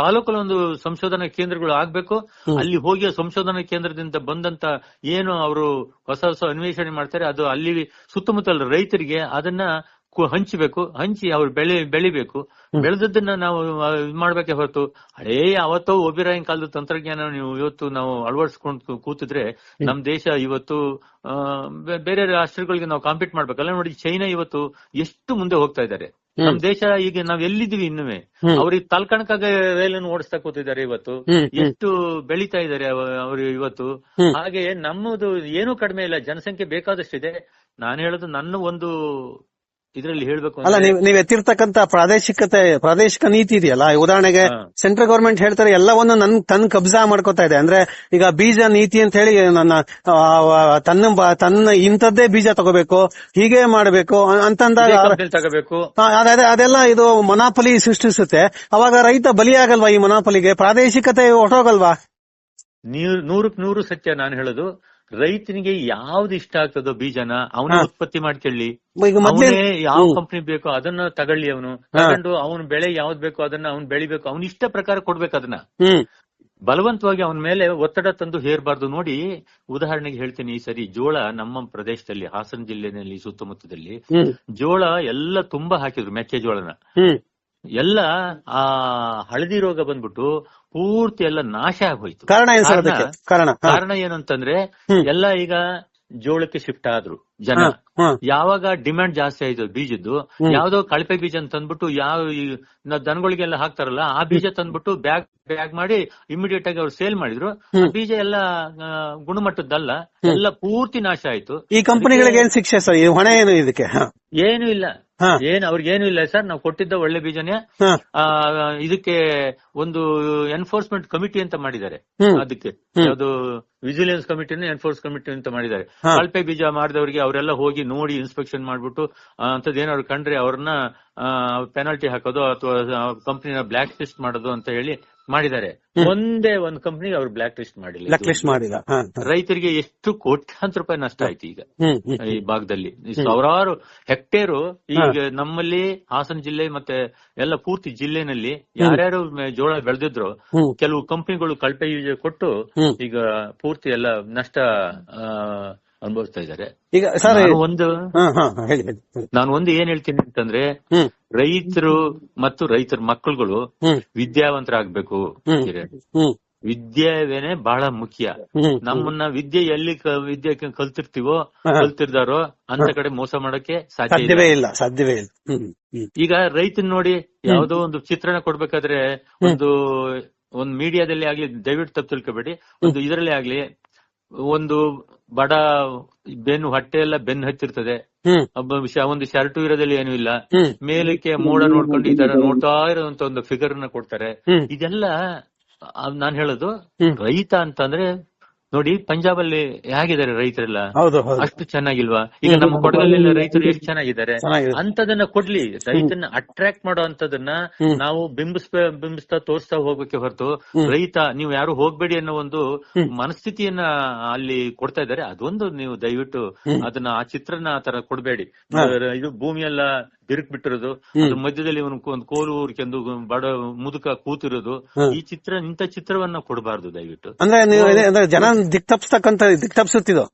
ತಾಲೂಕಲ್ಲಿ ಒಂದು ಸಂಶೋಧನಾ ಕೇಂದ್ರಗಳು ಆಗ್ಬೇಕು. ಅಲ್ಲಿ ಹೋಗಿ ಸಂಶೋಧನಾ ಕೇಂದ್ರದಿಂದ ಬಂದಂತ ಏನು ಅವರು ಹೊಸ ಅನ್ವೇಷಣೆ ಮಾಡ್ತಾರೆ, ಅದು ಅಲ್ಲಿ ಸುತ್ತಮುತ್ತಲ ರೈತರಿಗೆ ಅದನ್ನ ಹಂಚಬೇಕು. ಹಂಚಿ ಅವ್ರು ಬೆಳಿಬೇಕು. ಬೆಳೆದದ್ದನ್ನ ನಾವು ಮಾಡ್ಬೇಕೆ ಹೊರತು ಅವತ್ತೋ ಒಬಿರಾಯನ್ ಕಾಲದ ತಂತ್ರಜ್ಞಾನ ನೀವು ಇವತ್ತು ನಾವು ಅಳವಡಿಸ್ಕೊಂಡು ಕೂತಿದ್ರೆ ನಮ್ ದೇಶ ಇವತ್ತು ಬೇರೆ ರಾಷ್ಟ್ರಗಳಿಗೆ ನಾವು ಕಾಂಪೀಟ್ ಮಾಡ್ಬೇಕಲ್ಲ. ನೋಡಿ, ಚೈನಾ ಇವತ್ತು ಎಷ್ಟು ಮುಂದೆ ಹೋಗ್ತಾ ಇದ್ದಾರೆ. ನಮ್ ದೇಶ ಈಗ ನಾವ್ ಎಲ್ಲಿದ್ದೀವಿ ಇನ್ನುವೆ. ಅವ್ರಿಗೆ ತಲ್ಕಣಕಾಗ ರೈಲನ್ನು ಓಡಿಸ್ತಾ ಕೂತಿದ್ದಾರೆ. ಇವತ್ತು ಎಷ್ಟು ಬೆಳೀತಾ ಇದ್ದಾರೆ ಅವರು ಇವತ್ತು. ಹಾಗೆ ನಮ್ಮದು ಏನೂ ಕಡಿಮೆ ಇಲ್ಲ, ಜನಸಂಖ್ಯೆ ಬೇಕಾದಷ್ಟಿದೆ. ನಾನು ಹೇಳೋದು ನನ್ನ ಒಂದು ಇದ್ರಲ್ಲಿ ಹೇಳ್ಬೇಕು ಅಲ್ಲ, ನೀವ್ ಎತ್ತಿರ್ತಕ್ಕಂತ ಪ್ರಾದೇಶಿಕ ನೀತಿ ಇದೆಯಲ್ಲ. ಉದಾಹರಣೆಗೆ ಸೆಂಟ್ರಲ್ ಗವರ್ಮೆಂಟ್ ಹೇಳ್ತಾರೆ ಎಲ್ಲವನ್ನು ತನ್ನ ಕಬ್ಜಾ ಮಾಡ್ಕೋತಾ ಇದೆ. ಅಂದ್ರೆ ಈಗ ಬೀಜ ನೀತಿ ಅಂತ ಹೇಳಿ ತನ್ನ ಇಂಥದ್ದೇ ಬೀಜ ತಗೋಬೇಕು, ಹೀಗೆ ಮಾಡಬೇಕು ಅಂತಂದಾಗ ಅದೆಲ್ಲ ಇದು ಮೊನಾಪಲಿ ಸೃಷ್ಟಿಸುತ್ತೆ. ಅವಾಗ ರೈತ ಬಲಿಯಾಗಲ್ವಾ ಈ ಮೊನಾಪಲಿಗೆ? ಪ್ರಾದೇಶಿಕತೆ ಹೊರಟೋಗಲ್ವಾ? 100% ಸತ್ಯ. ನಾನು ಹೇಳೋದು, ರೈತನಿಗೆ ಯಾವ್ದು ಇಷ್ಟ ಆಗ್ತದೋ ಬೀಜನ ಅವನ ಉತ್ಪತ್ತಿ ಮಾಡ್ಕೊಳ್ಳಿ. ಯಾವ ಕಂಪನಿ ಬೇಕೋ ಅದನ್ನ ತಗೊಳ್ಳಿ. ಅವನು ತಗೊಂಡು ಅವನ ಬೆಳೆ ಯಾವ್ದು ಬೇಕೋ ಅದನ್ನ ಅವ್ನು ಬೆಳಿಬೇಕು. ಅವನ ಇಷ್ಟ ಪ್ರಕಾರ ಕೊಡ್ಬೇಕು. ಅದನ್ನ ಬಲವಂತವಾಗಿ ಅವನ ಮೇಲೆ ಒತ್ತಡ ತಂದು ಹೇರಬಾರ್ದು. ನೋಡಿ, ಉದಾಹರಣೆಗೆ ಹೇಳ್ತೀನಿ, ಈ ಸರಿ ಜೋಳ ನಮ್ಮ ಪ್ರದೇಶದಲ್ಲಿ, ಹಾಸನ ಜಿಲ್ಲೆನಲ್ಲಿ ಸುತ್ತಮುತ್ತದಲ್ಲಿ ಜೋಳ ಎಲ್ಲ ತುಂಬಾ ಹಾಕಿದ್ರು, ಮೆಕ್ಕೆಜೋಳನ ಎಲ್ಲ. ಆ ಹಳದಿ ರೋಗ ಬಂದ್ಬಿಟ್ಟು ಪೂರ್ತಿ ಎಲ್ಲ ನಾಶ ಆಗೋಯ್ತು. ಕಾರಣ ಏನಂತಂದ್ರೆ ಎಲ್ಲ ಈಗ ಜೋಳಕ್ಕೆ ಶಿಫ್ಟ್ ಆದ್ರು ಜನ. ಯಾವಾಗ ಡಿಮ್ಯಾಂಡ್ ಜಾಸ್ತಿ ಆಯ್ತು ಬೀಜದ್ದು, ಯಾವ್ದೋ ಕಳಪೆ ಬೀಜ ಅಂತ ತಂದ್ಬಿಟ್ಟು ದನಗಳಿಗೆಲ್ಲ ಹಾಕ್ತಾರಲ್ಲ, ಆ ಬೀಜ ತಂದ್ಬಿಟ್ಟು ಬ್ಯಾಗ್ ಮಾಡಿ ಇಮಿಡಿಯೇಟ್ ಆಗಿ ಅವ್ರು ಸೇಲ್ ಮಾಡಿದ್ರು. ಬೀಜ ಎಲ್ಲ ಗುಣಮಟ್ಟದ್ದಲ್ಲ, ಎಲ್ಲ ಪೂರ್ತಿ ನಾಶ ಆಯ್ತು. ಈ ಕಂಪನಿಗಳಿಗೆ ಏನ್ ಶಿಕ್ಷೆ ಸರ್? ಹೊಣೆ ಏನು ಇದಕ್ಕೆ? ಏನು ಇಲ್ಲ, ಅವ್ರಿಗೇನು ಇಲ್ಲ ಸರ್. ನಾವು ಕೊಟ್ಟಿದ್ದ ಒಳ್ಳೆ ಬೀಜನೇ. ಇದಕ್ಕೆ ಒಂದು ಎನ್ಫೋರ್ಸ್ಮೆಂಟ್ ಕಮಿಟಿ ಅಂತ ಮಾಡಿದ್ದಾರೆ. ಅದಕ್ಕೆ ಯಾವ್ದು ವಿಜಿಲೆನ್ಸ್ ಕಮಿಟಿನ ಎನ್ಫೋರ್ಸ್ ಕಮಿಟಿ ಅಂತ ಮಾಡಿದ್ದಾರೆ. ಕಳಪೆ ಬೀಜ ಮಾಡಿದವರಿಗೆ ಅವರೆಲ್ಲ ಹೋಗಿ ನೋಡಿ ಇನ್ಸ್ಪೆಕ್ಷನ್ ಮಾಡ್ಬಿಟ್ಟು ಅಂತದ್ ಏನಾದ್ರು ಕಂಡ್ರೆ ಅವ್ರನ್ನ ಪೆನಾಲ್ಟಿ ಹಾಕೋದು ಅಥವಾ ಕಂಪನಿನ ಬ್ಲಾಕ್ ಲಿಸ್ಟ್ ಮಾಡೋದು ಅಂತ ಹೇಳಿ ಮಾಡಿದ್ದಾರೆ. ಒಂದೇ ಒಂದು ಕಂಪನಿ ಅವ್ರು ಬ್ಲಾಕ್ ಲಿಸ್ಟ್ ಮಾಡಿಲ್ಲ. ಬ್ಲಾಕ್ ಲಿಸ್ಟ್ ಮಾಡಿಲ್ಲ. ರೈತರಿಗೆ ಎಷ್ಟು ಕೋಟ್ಯಾಂತರ ರೂಪಾಯಿ ನಷ್ಟ ಆಯ್ತು ಈಗ ಈ ಭಾಗದಲ್ಲಿ. ಸಾವಿರಾರು ಹೆಕ್ಟೇರು ಈಗ ನಮ್ಮಲ್ಲಿ ಹಾಸನ ಜಿಲ್ಲೆ ಮತ್ತೆ ಎಲ್ಲ ಪೂರ್ತಿ ಜಿಲ್ಲೆನಲ್ಲಿ ಯಾರ್ಯಾರು ಜೋಳ ಬೆಳೆದಿದ್ರು ಕೆಲವು ಕಂಪನಿಗಳು ಕಳಪೆ ಕೊಟ್ಟು ಈಗ ಪೂರ್ತಿ ಎಲ್ಲ ನಷ್ಟ ಅನುಭವಿಸ್ತಾ ಇದ್ದಾರೆ. ಈಗ ಸರ್ ನಾನು ಒಂದು ಏನ್ ಹೇಳ್ತೀನಿ ಅಂತಂದ್ರೆ, ರೈತರು ಮತ್ತು ರೈತರ ಮಕ್ಕಳುಗಳು ವಿದ್ಯಾವಂತರಾಗ್ಬೇಕು. ವಿದ್ಯೆನೇ ಬಹಳ ಮುಖ್ಯ. ನಮ್ಮನ್ನ ವಿದ್ಯೆ ಎಲ್ಲಿ ವಿದ್ಯೆ ಕಲ್ತಿರ್ತಾರೋ ಅಂತ ಕಡೆ ಮೋಸ ಮಾಡಕ್ಕೆ ಸಾಧ್ಯವೇ ಇಲ್ಲ. ಈಗ ರೈತನ್ ನೋಡಿ ಯಾವ್ದೋ ಒಂದು ಚಿತ್ರಣ ಕೊಡ್ಬೇಕಾದ್ರೆ ಒಂದು ಮೀಡಿಯಾದಲ್ಲಿ ಆಗ್ಲಿ, ದಯವಿಟ್ಟು ತಪ್ಪು ತಿಳ್ಕೊಬೇಡಿ, ಒಂದು ಇದರಲ್ಲೇ ಆಗ್ಲಿ, ಒಂದು ಬಡ ಹೊಟ್ಟೆ ಎಲ್ಲ ಬೆನ್ನು ಹತ್ತಿರ್ತದೆ, ಒಂದು ಶರ್ಟು ಇರೋದಲ್ಲಿ ಏನೂ ಇಲ್ಲ, ಮೇಲಕ್ಕೆ ಮೋಡ ನೋಡ್ಕೊಂಡು ಈ ತರ ನೋಡ್ತಾ ಇರೋಂತ ಒಂದು ಫಿಗರ್ ನ ಕೊಡ್ತಾರೆ. ಇದೆಲ್ಲ ನಾನ್ ಹೇಳೋದು, ರೈತ ಅಂತಂದ್ರೆ ನೋಡಿ ಪಂಜಾಬ್ ಅಲ್ಲಿ ಹೇಗಿದ್ದಾರೆ ರೈತರೆಲ್ಲ, ಅಷ್ಟು ಚೆನ್ನಾಗಿಲ್ವಾ? ಈಗ ನಮ್ಮ ಕೊಡಗಲ್ಲೆಲ್ಲ ರೈತರು ಎಷ್ಟು ಚೆನ್ನಾಗಿದ್ದಾರೆ. ಅಂತದನ್ನ ಕೊಡ್ಲಿ, ರೈತನ ಅಟ್ರಾಕ್ಟ್ ಮಾಡೋ ಅಂತದನ್ನ ನಾವು ಬಿಂಬಿಸ್ತಾ ತೋರಿಸ್ತಾ ಹೋಗ್ಬೇಕೆ ಹೊರತು, ರೈತ ನೀವು ಯಾರು ಹೋಗ್ಬೇಡಿ ಅನ್ನೋ ಒಂದು ಮನಸ್ಥಿತಿಯನ್ನ ಅಲ್ಲಿ ಕೊಡ್ತಾ ಇದ್ದಾರೆ. ಅದೊಂದು ನೀವು ದಯವಿಟ್ಟು ಅದನ್ನ ಆ ಚಿತ್ರನ ಆ ತರ ಕೊಡ್ಬೇಡಿ. ಇದು ಭೂಮಿಯೆಲ್ಲ ಬಿರುಕ್ ಬಿಟ್ಟಿರೋದು, ಅದ್ರ ಮಧ್ಯದಲ್ಲಿ ಒಂದು ಕೋಲು ಊರ್ಕೆಂದು ಬಡ ಮುದುಕ ಕೂತಿರೋದು, ಇಂಥ ಚಿತ್ರವನ್ನ ಕೊಡಬಾರ್ದು ದಯವಿಟ್ಟು. ಅಂದ್ರೆ ಜನ ದಿಕ್ತಪ್ಸುತ್ತಿದ್ದು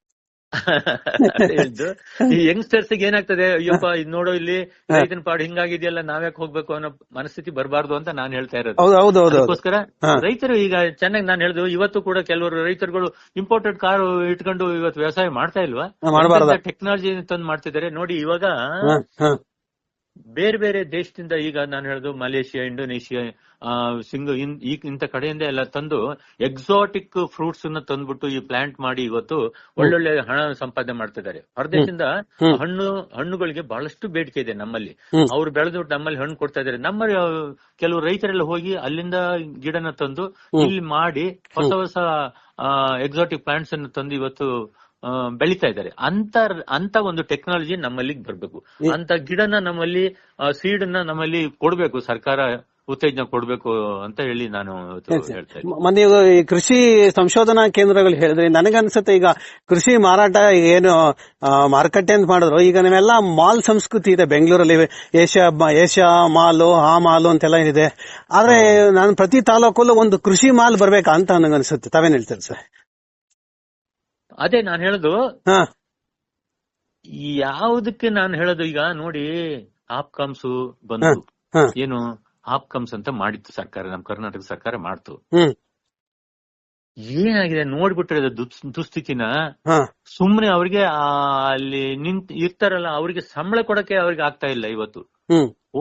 ಈ ಯಂಗ್ಸ್ಟರ್ಸ್ ಏನಾಗ್ತದೆ, ಅಯ್ಯಪ್ಪ ಇದ್ ನೋಡೋ ಇಲ್ಲಿ ರೈತನ ಪಾಡು ಹಿಂಗಾಗಿದೆಯಲ್ಲ, ನಾವ್ಯಾಕೆ ಹೋಗ್ಬೇಕು ಅನ್ನೋ ಮನಸ್ಥಿತಿ ಬರಬಾರ್ದು ಅಂತ ನಾನ್ ಹೇಳ್ತಾ ಇರೋದು. ಅದಕ್ಕೋಸ್ಕರ ರೈತರು ಈಗ ಚೆನ್ನಾಗಿ ನಾನು ಹೇಳಿದ್ರು, ಇವತ್ತು ಕೂಡ ಕೆಲವರು ರೈತರುಗಳು ಇಂಪೋರ್ಟೆಡ್ ಕಾರು ಇಟ್ಕೊಂಡು ಇವತ್ತು ವ್ಯವಸಾಯ ಮಾಡ್ತಾ ಇಲ್ವಾ? ಟೆಕ್ನಾಲಜಿ ತಂದು ಮಾಡ್ತಿದ್ದಾರೆ ನೋಡಿ. ಇವಾಗ ಬೇರೆ ಬೇರೆ ದೇಶದಿಂದ, ಈಗ ನಾನು ಹೇಳುದು ಮಲೇಷಿಯಾ, ಇಂಡೋನೇಷಿಯಾ, ಇಂಥ ಕಡೆಯಿಂದ ಎಲ್ಲ ತಂದು ಎಕ್ಸಾಟಿಕ್ ಫ್ರೂಟ್ಸ್ ಅನ್ನ ತಂದ್ಬಿಟ್ಟು ಈ ಪ್ಲಾಂಟ್ ಮಾಡಿ ಇವತ್ತು ಒಳ್ಳೊಳ್ಳೆ ಹಣ ಸಂಪಾದನೆ ಮಾಡ್ತಿದ್ದಾರೆ. ಹೊರದೇಶದಿಂದ ಹಣ್ಣುಗಳಿಗೆ ಬಹಳಷ್ಟು ಬೇಡಿಕೆ ಇದೆ ನಮ್ಮಲ್ಲಿ. ಅವ್ರು ಬೆಳೆದ್ಬಿಟ್ಟು ನಮ್ಮಲ್ಲಿ ಹಣ್ಣು ಕೊಡ್ತಾ ಇದ್ದಾರೆ. ನಮ್ಮ ಕೆಲವು ರೈತರೆಲ್ಲ ಹೋಗಿ ಅಲ್ಲಿಂದ ಗಿಡನ ತಂದು ಇಲ್ಲಿ ಮಾಡಿ ಹೊಸ ಹೊಸ ಎಕ್ಸಾಟಿಕ್ ಪ್ಲಾಂಟ್ಸ್ ಅನ್ನು ತಂದು ಇವತ್ತು ಬೆಳೀತಾ ಇದ್ದಾರೆ. ಅಂತ ಒಂದು ಟೆಕ್ನಾಲಜಿ ನಮ್ಮಲ್ಲಿ ಬರ್ಬೇಕು. ಅಂತ ಗಿಡನ ನಮ್ಮಲ್ಲಿ, ಸೀಡ್ ನ ನಮ್ಮಲ್ಲಿ ಕೊಡ್ಬೇಕು, ಸರ್ಕಾರ ಉತ್ತೇಜನ ಕೊಡ್ಬೇಕು ಅಂತ ಹೇಳಿ ನಾನು ಹೇಳ್ತಾ ಇದ್ದೀನಿ. ಮೊನ್ನೆ ಈ ಕೃಷಿ ಸಂಶೋಧನಾ ಕೇಂದ್ರಗಳು ಹೇಳಿದ್ರೆ, ನನಗನ್ಸುತ್ತೆ ಈಗ ಕೃಷಿ ಮಾರಾಟ ಏನು ಮಾರುಕಟ್ಟೆ ಅಂತ ಮಾಡಿದ್ರು, ಈಗ ನಾವೆಲ್ಲ ಮಾಲ್ ಸಂಸ್ಕೃತಿ ಇದೆ ಬೆಂಗಳೂರಲ್ಲಿ. ಏಷ್ಯಾ ಮಾಲು, ಆ ಮಾಲು ಅಂತೆಲ್ಲ ಏನಿದೆ. ಆದ್ರೆ ನಾನು ಪ್ರತಿ ತಾಲೂಕಲ್ಲೂ ಒಂದು ಕೃಷಿ ಮಾಲ್ ಬರ್ಬೇಕಾ ಅಂತ ನನಗನ್ಸುತ್ತೆ. ತಾವೇನ್ ಹೇಳ್ತೀರಿ ಸರ್? ಅದೇ ನಾನು ಹೇಳುದು, ಯಾವುದಕ್ಕೆ ನಾನು ಹೇಳೋದು, ಈಗ ನೋಡಿ ಆಪ್ಕಾಮ್ಸ್ ಬಂತು, ಏನು ಆಪ್ಕಾಮ್ಸ್ ಅಂತ ಮಾಡಿತ್ತು ಸರ್ಕಾರ, ನಮ್ಮ ಕರ್ನಾಟಕ ಸರ್ಕಾರ ಮಾಡ್ತು. ಏನಾಗಿದೆ ನೋಡ್ಬಿಟ್ರೆ ದುಸ್ಥಿತಿನ, ಸುಮ್ನೆ ಅವ್ರಿಗೆ ಅಲ್ಲಿ ಇರ್ತಾರಲ್ಲ ಅವ್ರಿಗೆ ಸಂಬಳ ಕೊಡಕ್ಕೆ ಅವ್ರಿಗೆ ಆಗ್ತಾ ಇಲ್ಲ. ಇವತ್ತು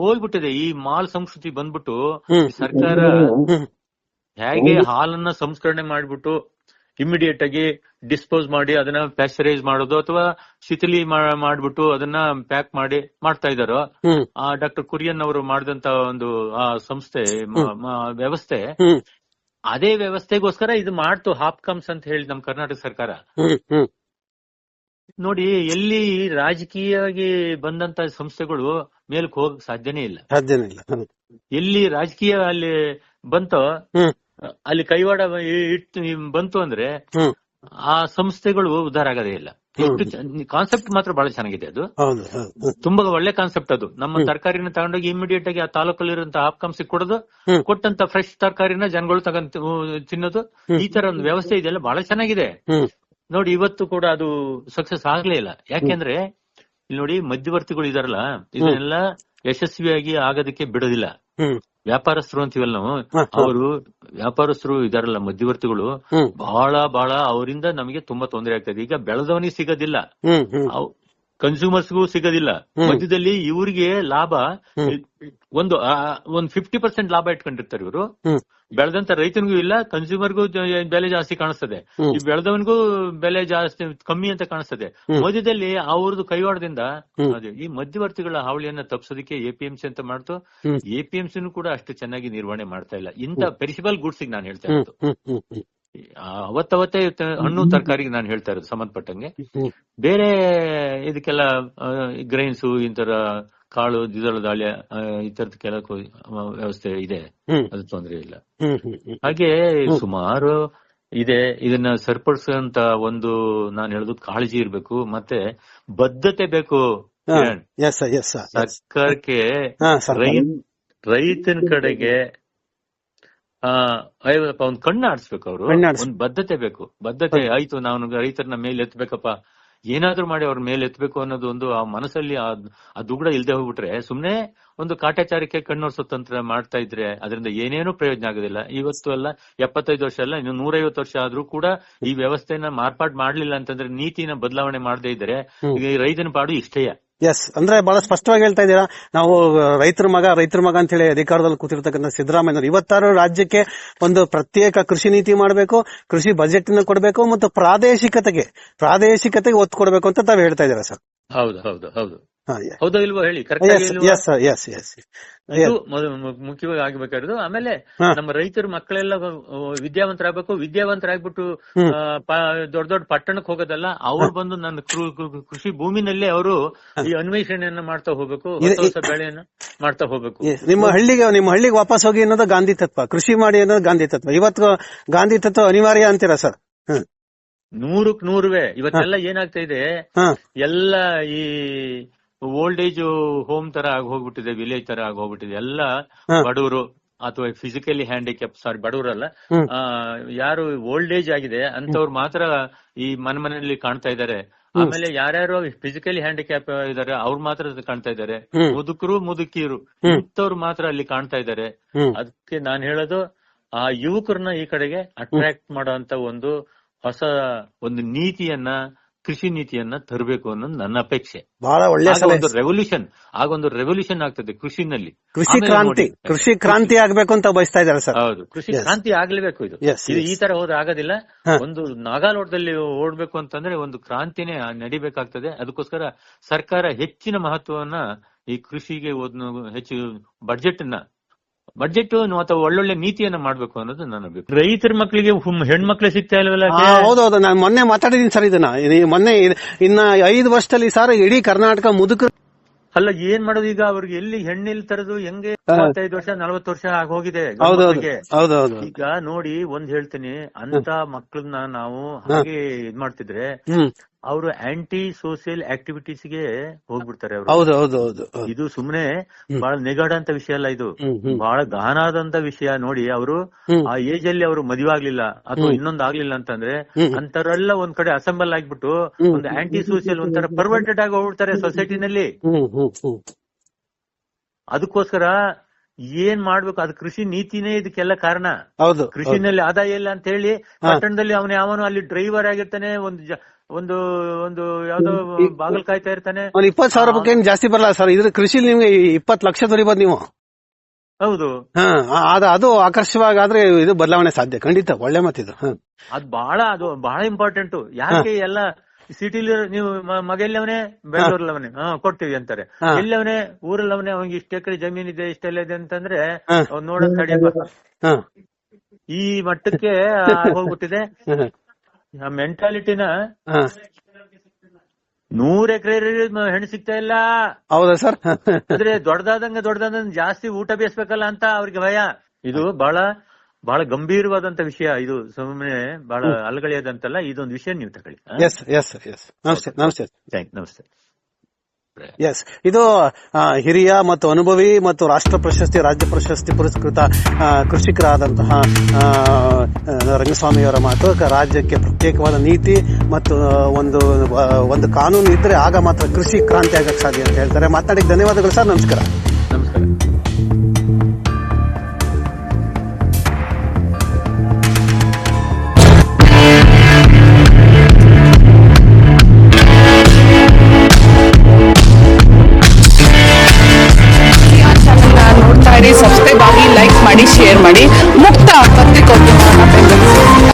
ಹೋಗ್ಬಿಟ್ಟಿದೆ ಈ ಮಾಲ್ ಸಂಸ್ಕೃತಿ ಬಂದ್ಬಿಟ್ಟು. ಸರ್ಕಾರ ಹೇಗೆ ಹಾಲನ್ನ ಸಂಸ್ಕರಣೆ ಮಾಡ್ಬಿಟ್ಟು ಇಮಿಡಿಯೇಟ್ ಆಗಿ ಡಿಸ್ಪೋಸ್ ಮಾಡಿ ಅದನ್ನ ಪ್ಯಾಸ್ಚರೈಸ್ ಮಾಡೋದು ಅಥವಾ ಶಿಥಿಲಿ ಮಾಡ್ಬಿಟ್ಟು ಅದನ್ನ ಪ್ಯಾಕ್ ಮಾಡಿ ಮಾಡ್ತಾ ಇದ್ದಾರೋ, ಡಾಕ್ಟರ್ ಕುರಿಯನ್ ಅವರು ಮಾಡಿದಂತ ಒಂದು ಸಂಸ್ಥೆ ವ್ಯವಸ್ಥೆ, ಅದೇ ವ್ಯವಸ್ಥೆಗೋಸ್ಕರ ಇದು ಮಾಡ್ತು ಹಾಪ್ಕಾಮ್ಸ್ ಅಂತ ಹೇಳಿ ನಮ್ಮ ಕರ್ನಾಟಕ ಸರ್ಕಾರ. ನೋಡಿ, ಎಲ್ಲಿ ರಾಜಕೀಯವಾಗಿ ಬಂದಂತ ಸಂಸ್ಥೆಗಳು ಮೇಲಕ್ಕೆ ಹೋಗಕ್ ಸಾಧ್ಯನೇ ಇಲ್ಲ. ಎಲ್ಲಿ ರಾಜಕೀಯ ಅಲ್ಲಿ ಬಂತೋ ಅಲ್ಲಿ ಕೈವಾಡ ಬಂತು ಅಂದ್ರೆ ಆ ಸಂಸ್ಥೆಗಳು ಉದ್ಧಾರ ಆಗೋದೇ ಇಲ್ಲ. ಕಾನ್ಸೆಪ್ಟ್ ಮಾತ್ರ ಬಹಳ ಚೆನ್ನಾಗಿದೆ, ಅದು ತುಂಬಾ ಒಳ್ಳೆ ಕಾನ್ಸೆಪ್ಟ್. ಅದು ನಮ್ಮ ತರಕಾರಿನ ತಗೊಂಡೋಗಿ ಇಮಿಡಿಯೇಟ್ ಆಗಿ ಆ ತಾಲೂಕಲ್ಲಿರುವಂತ ಆಪ್ಕಾಮ್ಸ್ ಕೊಡೋದು, ಕೊಟ್ಟಂತ ಫ್ರೆಶ್ ತರಕಾರಿನ ಜನಗಳು ತಗೊಂಡ್ ತಿನ್ನೋದು, ಈ ತರ ಒಂದು ವ್ಯವಸ್ಥೆ ಇದೆಲ್ಲ ಬಹಳ ಚೆನ್ನಾಗಿದೆ. ನೋಡಿ, ಇವತ್ತು ಕೂಡ ಅದು ಸಕ್ಸಸ್ ಆಗ್ಲೇ ಇಲ್ಲ. ಯಾಕೆಂದ್ರೆ ಇಲ್ಲಿ ನೋಡಿ, ಮಧ್ಯವರ್ತಿಗಳು ಇದಾರಲ್ಲ, ಇದನ್ನೆಲ್ಲ ಯಶಸ್ವಿಯಾಗಿ ಆಗೋದಕ್ಕೆ ಬಿಡೋದಿಲ್ಲ. ವ್ಯಾಪಾರಸ್ಥರು ಅಂತೀವಲ್ಲ ನಾವು, ಅವರು ವ್ಯಾಪಾರಸ್ಥರು ಇದಾರಲ್ಲ, ಮಧ್ಯವರ್ತಿಗಳು, ಬಹಳ ಅವರಿಂದ ನಮಗೆ ತುಂಬಾ ತೊಂದರೆ ಆಗ್ತದೆ. ಈಗ ಬೆಳೆದವನಿಗೆ ಸಿಗೋದಿಲ್ಲ, ಕನ್ಸ್ಯೂಮರ್ಸ್ಗೂ ಸಿಗೋದಿಲ್ಲ. ಮಧ್ಯದಲ್ಲಿ ಇವರಿಗೆ ಲಾಭ ಒಂದು 50% ಲಾಭ ಇಟ್ಕೊಂಡಿರ್ತಾರೆ ಇವರು. ಬೆಳೆದಂತ ರೈತನಿಗೂ ಇಲ್ಲ, ಕನ್ಸ್ಯೂಮರ್ಗೂ ಬೆಲೆ ಜಾಸ್ತಿ ಕಾಣಿಸ್ತದೆ, ಈ ಬೆಳೆದವನಿಗೂ ಬೆಲೆ ಜಾಸ್ತಿ ಕಮ್ಮಿ ಅಂತ ಕಾಣಿಸ್ತದೆ. ಮಧ್ಯದಲ್ಲಿ ಅವ್ರದ್ದು ಕೈವಾಡದಿಂದ ಈ ಮಧ್ಯವರ್ತಿಗಳ ಹಾವಳಿಯನ್ನ ತಪ್ಪಿಸೋದಕ್ಕೆ ಎಪಿಎಂಸಿ ಅಂತ ಮಾಡ್ತು. ಎಪಿಎಂಸಿನೂ ಕೂಡ ಅಷ್ಟು ಚೆನ್ನಾಗಿ ನಿರ್ವಹಣೆ ಮಾಡ್ತಾ ಇಲ್ಲ. ಇಂತ ಪೆರಿಷಬಲ್ ಗುಡ್ಸ್ ನಾನು ಹೇಳ್ತಾ ಇರೋದು, ಅವತ್ತವತ್ತೇ ಹಣ್ಣು ತರಕಾರಿಗೆ ನಾನು ಹೇಳ್ತಾ ಇರೋದು ಸಂಬಂಧಪಟ್ಟಂಗೆ. ಬೇರೆ ಇದಕ್ಕೆಲ್ಲ ಗ್ರೈನ್ಸ್, ಇಂತರ ಕಾಳು ದ್ವಿದಳ ಧಾನ್ಯ ಈ ತರದ ಕೆಲವು ವ್ಯವಸ್ಥೆ ಇದೆ, ಅದು ತೊಂದರೆ ಇಲ್ಲ. ಹಾಗೆ ಸುಮಾರು ಇದೆ. ಇದನ್ನ ಸರಿಪಡಿಸುವಂತ ಒಂದು ನಾನು ಹೇಳುದು ಕಾಳಜಿ ಇರ್ಬೇಕು, ಮತ್ತೆ ಬದ್ಧತೆ ಬೇಕು. ಸರ್ಕಾರಕ್ಕೆ ರೈತನ ಕಡೆಗೆ ಒಂದ್ ಕಣ್ಣು ಆಡಿಸ್ಬೇಕು. ಅವರು ಒಂದ್ ಬದ್ಧತೆ ಬೇಕು. ಬದ್ಧತೆ ಆಯ್ತು, ನಾವು ರೈತರನ್ನ ಮೇಲೆ ಎತ್ತಬೇಕಪ್ಪ, ಏನಾದ್ರೂ ಮಾಡಿ ಅವ್ರ ಮೇಲೆ ಎತ್ತಬೇಕು ಅನ್ನೋದು ಒಂದು ಆ ಮನಸ್ಸಲ್ಲಿ ಆ ದುಗುಡ ಇಲ್ದೆ ಹೋಗ್ಬಿಟ್ರೆ ಸುಮ್ನೆ ಒಂದು ಕಾಟಾಚಾರಕ್ಕೆ ಕಣ್ಣೋರ್ಸೋ ತಂತ್ರ ಮಾಡ್ತಾ ಇದ್ರೆ ಅದರಿಂದ ಏನೇನೂ ಪ್ರಯೋಜನ ಆಗೋದಿಲ್ಲ. ಇವತ್ತು ಅಲ್ಲ 75 ವರ್ಷ ಅಲ್ಲ, ಇನ್ನು 150 ವರ್ಷ ಆದ್ರೂ ಕೂಡ ಈ ವ್ಯವಸ್ಥೆನ ಮಾರ್ಪಾಡು ಮಾಡ್ಲಿಲ್ಲ ಅಂತಂದ್ರೆ, ನೀತಿನ ಬದಲಾವಣೆ ಮಾಡದೇ ಇದ್ರೆ ಈ ರೈತನ ಪಾಡು ಇಷ್ಟೇಯ. ಅಂದ್ರೆ ಬಹಳ ಸ್ಪಷ್ಟವಾಗಿ ಹೇಳ್ತಾ ಇದ್ದೀರಾ. ನಾವು ರೈತರ ಮಗ ಅಂತ ಹೇಳಿ ಅಧಿಕಾರದಲ್ಲಿ ಕೂತಿರ್ತಕ್ಕಂಥ ಸಿದ್ದರಾಮಯ್ಯ ಇವತ್ತಾರು ರಾಜ್ಯಕ್ಕೆ ಒಂದು ಪ್ರತ್ಯೇಕ ಕೃಷಿ ನೀತಿ ಮಾಡಬೇಕು, ಕೃಷಿ ಬಜೆಟ್ ನ ಕೊಡಬೇಕು, ಮತ್ತು ಪ್ರಾದೇಶಿಕತೆಗೆ ಒತ್ತು ಕೊಡಬೇಕು ಅಂತ ತಾವು ಹೇಳ್ತಾ ಇದ್ದೀರಾ ಸರ್. ಹೌದು ಹೌದು ಹೌದು ಹೌದಾ ಇಲ್ವೋ ಹೇಳಿ. ಮುಖ್ಯವಾಗಿ ಆಗ್ಬೇಕಾಗಿರೋದು. ಆಮೇಲೆ ನಮ್ಮ ರೈತರ ಮಕ್ಕಳೆಲ್ಲ ವಿದ್ಯಾವಂತರಾಗ್ಬಿಟ್ಟು ದೊಡ್ಡ ದೊಡ್ಡ ಪಟ್ಟಣಕ್ಕೆ ಹೋಗೋದಲ್ಲ, ಅವ್ರು ಬಂದು ನನ್ನ ಕೃಷಿ ಭೂಮಿನಲ್ಲೇ ಅವರು ಈ ಅನ್ವೇಷಣೆಯನ್ನ ಮಾಡ್ತಾ ಹೋಗ್ಬೇಕು, ಹೊಸ ಬೆಳೆಯನ್ನ ಮಾಡ್ತಾ ಹೋಗ್ಬೇಕು. ನಿಮ್ಮ ಹಳ್ಳಿಗೆ ವಾಪಸ್ ಹೋಗಿ ಅನ್ನೋದು ಗಾಂಧಿ ತತ್ವ, ಕೃಷಿ ಮಾಡಿ ಅನ್ನೋದು ಗಾಂಧಿ ತತ್ವ. ಇವತ್ತು ಗಾಂಧಿ ತತ್ವ ಅನಿವಾರ್ಯ ಅಂತೀರಾ ಸರ್? 100ಕ್ಕೆ 100. ಇವತ್ತೆಲ್ಲ ಏನಾಗ್ತಾ ಇದೆ, ಎಲ್ಲ ಈ ಓಲ್ಡ್ ಏಜ್ ಹೋಮ್ ತರ ಆಗಿ ಹೋಗ್ಬಿಟ್ಟಿದೆ, ವಿಲೇಜ್ ತರ ಆಗಿ ಹೋಗ್ಬಿಟ್ಟಿದೆ. ಎಲ್ಲ ಬಡವರು ಅಥವಾ ಫಿಸಿಕಲಿ ಹ್ಯಾಂಡಿಕ್ಯಾಪ್, ಬಡವರಲ್ಲ, ಯಾರು ಓಲ್ಡ್ ಏಜ್ ಆಗಿದೆ ಅಂತವ್ರು ಮಾತ್ರ ಈ ಮನೆಯಲ್ಲಿ ಕಾಣ್ತಾ ಇದ್ದಾರೆ. ಆಮೇಲೆ ಯಾರ್ಯಾರು ಫಿಸಿಕಲಿ ಹ್ಯಾಂಡಿಕ್ಯಾಪ್ ಇದಾರೆ ಅವ್ರು ಮಾತ್ರ ಕಾಣ್ತಾ ಇದ್ದಾರೆ. ಮುದುಕಿಯರು ಇಂಥವ್ರು ಮಾತ್ರ ಅಲ್ಲಿ ಕಾಣ್ತಾ ಇದ್ದಾರೆ. ಅದಕ್ಕೆ ನಾನು ಹೇಳೋದು, ಆ ಯುವಕರನ್ನ ಈ ಕಡೆಗೆ ಅಟ್ರಾಕ್ಟ್ ಮಾಡೋಂತ ಹೊಸ ಒಂದು ನೀತಿಯನ್ನ, ಕೃಷಿ ನೀತಿಯನ್ನ ತರಬೇಕು ಅನ್ನೋದು ನನ್ನ ಅಪೇಕ್ಷೆ. ಬಹಳ ಒಳ್ಳೆ ಆಗೊಂದು ರೆವಲ್ಯೂಷನ್ ಆಗ್ತದೆ ಕೃಷಿನಲ್ಲಿ. ಕೃಷಿ ಕ್ರಾಂತಿ ಆಗ್ಬೇಕು ಅಂತ ಬಯಸ್ತಾ ಇದ್ದಾರೆ ಸರ್. ಹೌದು, ಕೃಷಿ ಕ್ರಾಂತಿ ಆಗ್ಲೇಬೇಕು. ಇದು ಈ ತರ ಹೋದ್ರೆ ಆಗೋದಿಲ್ಲ. ಒಂದು ನಾಗಾಲೋಟದಲ್ಲಿ ಓಡ್ಬೇಕು ಅಂತಂದ್ರೆ ಒಂದು ಕ್ರಾಂತಿನೇ ನಡಿಬೇಕಾಗ್ತದೆ. ಅದಕ್ಕೋಸ್ಕರ ಸರ್ಕಾರ ಹೆಚ್ಚಿನ ಮಹತ್ವವನ್ನ ಈ ಕೃಷಿಗೆ ಹೆಚ್ಚು ಬಡ್ಜೆಟ್ ಅಥವಾ ಒಳ್ಳೊಳ್ಳೆ ನೀತಿಯನ್ನ ಮಾಡ್ಬೇಕು ಅನ್ನೋದು ನನ್ನ ಅಭಿಪ್ರಾಯ. ರೈತರ ಮಕ್ಕಳಿಗೆ ಹೆಣ್ಮಕ್ಳು ಸಿಗ್ತಾ ಇಲ್ವಲ್ಲ? ಹೌದೌದು, ನಾನು ಮೊನ್ನೆ ಮಾತಾಡಿದೀನಿ ಸರ್ ಇದನ್ನ. ಇನ್ನ 5 ವರ್ಷದಲ್ಲಿ ಸರ್ ಇಡೀ ಕರ್ನಾಟಕ ಮುದುಕರು ಅಲ್ಲ, ಏನ್ ಮಾಡೋದು ಈಗ? ಅವ್ರಿಗೆ ಎಲ್ಲಿ ಹೆಣ್ಣಿಲ್ ತರದು? ಹೆಂಗೆ 35 ವರ್ಷ 40 ವರ್ಷ ಆಗೋಗಿದೆ. ಈಗ ನೋಡಿ, ಒಂದ್ ಹೇಳ್ತೀನಿ, ಅಂತ ಮಕ್ಕಳನ್ನ ನಾವು ಹಾಗೆ ಇದ್ ಮಾಡ್ತಿದ್ರೆ ಅವರು ಆಂಟಿ ಸೋಷಿಯಲ್ ಆಕ್ಟಿವಿಟೀಸ್ ಗೆ ಹೋಗ್ಬಿಡ್ತಾರೆ ಅವರು. ಇದು ಸುಮ್ನೆ ಬಹಳ ನೆಗಾಡಂತ ವಿಷಯ ಅಲ್ಲ, ಇದು ಬಹಳ ಗಹನಾದಂತ ವಿಷಯ. ನೋಡಿ, ಅವರು ಆ ಏಜ್ ಅಲ್ಲಿ ಅವರು ಮದುವೆ ಆಗ್ಲಿಲ್ಲ ಅಥವಾ ಇನ್ನೊಂದ್ ಆಗ್ಲಿಲ್ಲ ಅಂತಂದ್ರೆ ಅಂತವರೆಲ್ಲ ಒಂದ್ ಕಡೆ ಅಸೆಂಬಲ್ ಆಗ್ಬಿಟ್ಟು ಒಂದು ಆಂಟಿ ಸೋಷಿಯಲ್ ಒಂಥರ ಪರ್ವರ್ಟೆಡ್ ಆಗಿ ಹೋಗ್ಬಿಡ್ತಾರೆ ಸೊಸೈಟಿನಲ್ಲಿ. ಅದಕ್ಕೋಸ್ಕರ ಏನ್ ಮಾಡ್ಬೇಕು? ಅದು ಕೃಷಿ ನೀತಿನೇ ಇದಕ್ಕೆಲ್ಲ ಕಾರಣ. ಕೃಷಿನಲ್ಲಿ ಆದಾಯ ಇಲ್ಲ ಅಂತ ಹೇಳಿ ಪಟ್ಟಣದಲ್ಲಿ ಯಾವನು ಅಲ್ಲಿ ಡ್ರೈವರ್ ಆಗಿರ್ತಾನೆ, ಒಂದು ಯಾವ್ದೋ ಬಾಗಲ್ ಕಾಯ್ತಾ ಇರ್ತಾನೆ. 20,000 ರೂಪಾಯಿ ಜಾಸ್ತಿ ಬರಲ್ಲ ಸರ್. ಇದ್ರ ಕೃಷಿ ನಿಮ್ಗೆ 20 ಲಕ್ಷ ದುಡಿಬೋದು ನೀವು. ಹೌದು, ಅದು ಆಕರ್ಷವಾಗಾದ್ರೆ ಇದು ಬದಲಾವಣೆ ಸಾಧ್ಯ. ಖಂಡಿತ ಒಳ್ಳೆ ಮಾತಿದು. ಅದು ಬಹಳ ಇಂಪಾರ್ಟೆಂಟ್. ಯಾಕೆ ಎಲ್ಲ ಸಿಟಿಲಿ ನೀವು ಮಗ ಎಲ್ಲವನೇ ಬೆಂಗಳೂರಲ್ಲವನೇ ಕೊಡ್ತೀವಿ ಅಂತಾರೆ, ಎಲ್ಲವನೇ ಊರಲ್ಲವನೇ ಅವ್ನಿಗೆ ಇಷ್ಟ ಎಕರೆ ಜಮೀನ್ ಇದೆ, ಇಷ್ಟೆಲ್ಲ ಇದೆ ಅಂತಂದ್ರೆ ಅವ್ನು ನೋಡೋದ್ ತಡಿಯಪ್ಪ. ಈ ಮಟ್ಟಕ್ಕೆ ಹೋಗ್ಬಿಟ್ಟಿದೆ ಆ ಮೆಂಟಾಲಿಟಿನ. 100 ಎಕರೆ ಹೆಣ್ಣು ಸಿಗ್ತಾ ಇಲ್ಲ. ಹೌದಾ ಸರ್? ಅಂದ್ರೆ ದೊಡ್ಡದಾದಂಗ ಜಾಸ್ತಿ ಊಟ ಬೇಯಿಸ್ಬೇಕಲ್ಲ ಅಂತ ಅವ್ರಿಗೆ ಭಯ. ಇದು ಬಹಳ ಗಂಭೀರವಾದಂತ ವಿಷಯ. ಇದು ಸುಮ್ಮನೆ ಬಹಳ ಅಲ್ಗಳಿಯೋದಂತಲ್ಲ, ಇದೊಂದು ವಿಷಯ ನೀವು ತಗೊಳ್ಳಿ. ನಮಸ್ತೆ. ಇದು ಹಿರಿಯ ಮತ್ತು ಅನುಭವಿ ಮತ್ತು ರಾಷ್ಟ್ರ ಪ್ರಶಸ್ತಿ, ರಾಜ್ಯ ಪ್ರಶಸ್ತಿ ಪುರಸ್ಕೃತ ಕೃಷಿಕರಾದಂತಹ ರಂಗಸ್ವಾಮಿಯವರ ಮಾತು. ರಾಜ್ಯಕ್ಕೆ ಪ್ರತ್ಯೇಕವಾದ ನೀತಿ ಮತ್ತು ಒಂದು ಕಾನೂನು ಇದ್ರೆ ಆಗ ಮಾತ್ರ ಕೃಷಿ ಕ್ರಾಂತಿ ಆಗಕ್ಕೆ ಸಾಧ್ಯ ಅಂತ ಹೇಳ್ತಾರೆ. ಮಾತಾಡಿದ ಧನ್ಯವಾದಗಳು ಸರ್. ನಮಸ್ಕಾರ. ಸಬ್ಸ್ಕ್ರೈಬ್ ಆಗಿ, ಲೈಕ್ ಮಾಡಿ, ಶೇರ್ ಮಾಡಿ. ಮುಕ್ತ ಪತ್ರಿಕೋದ್ಯಮವನ್ನು ಬೆಂಬಲಿಸಿ.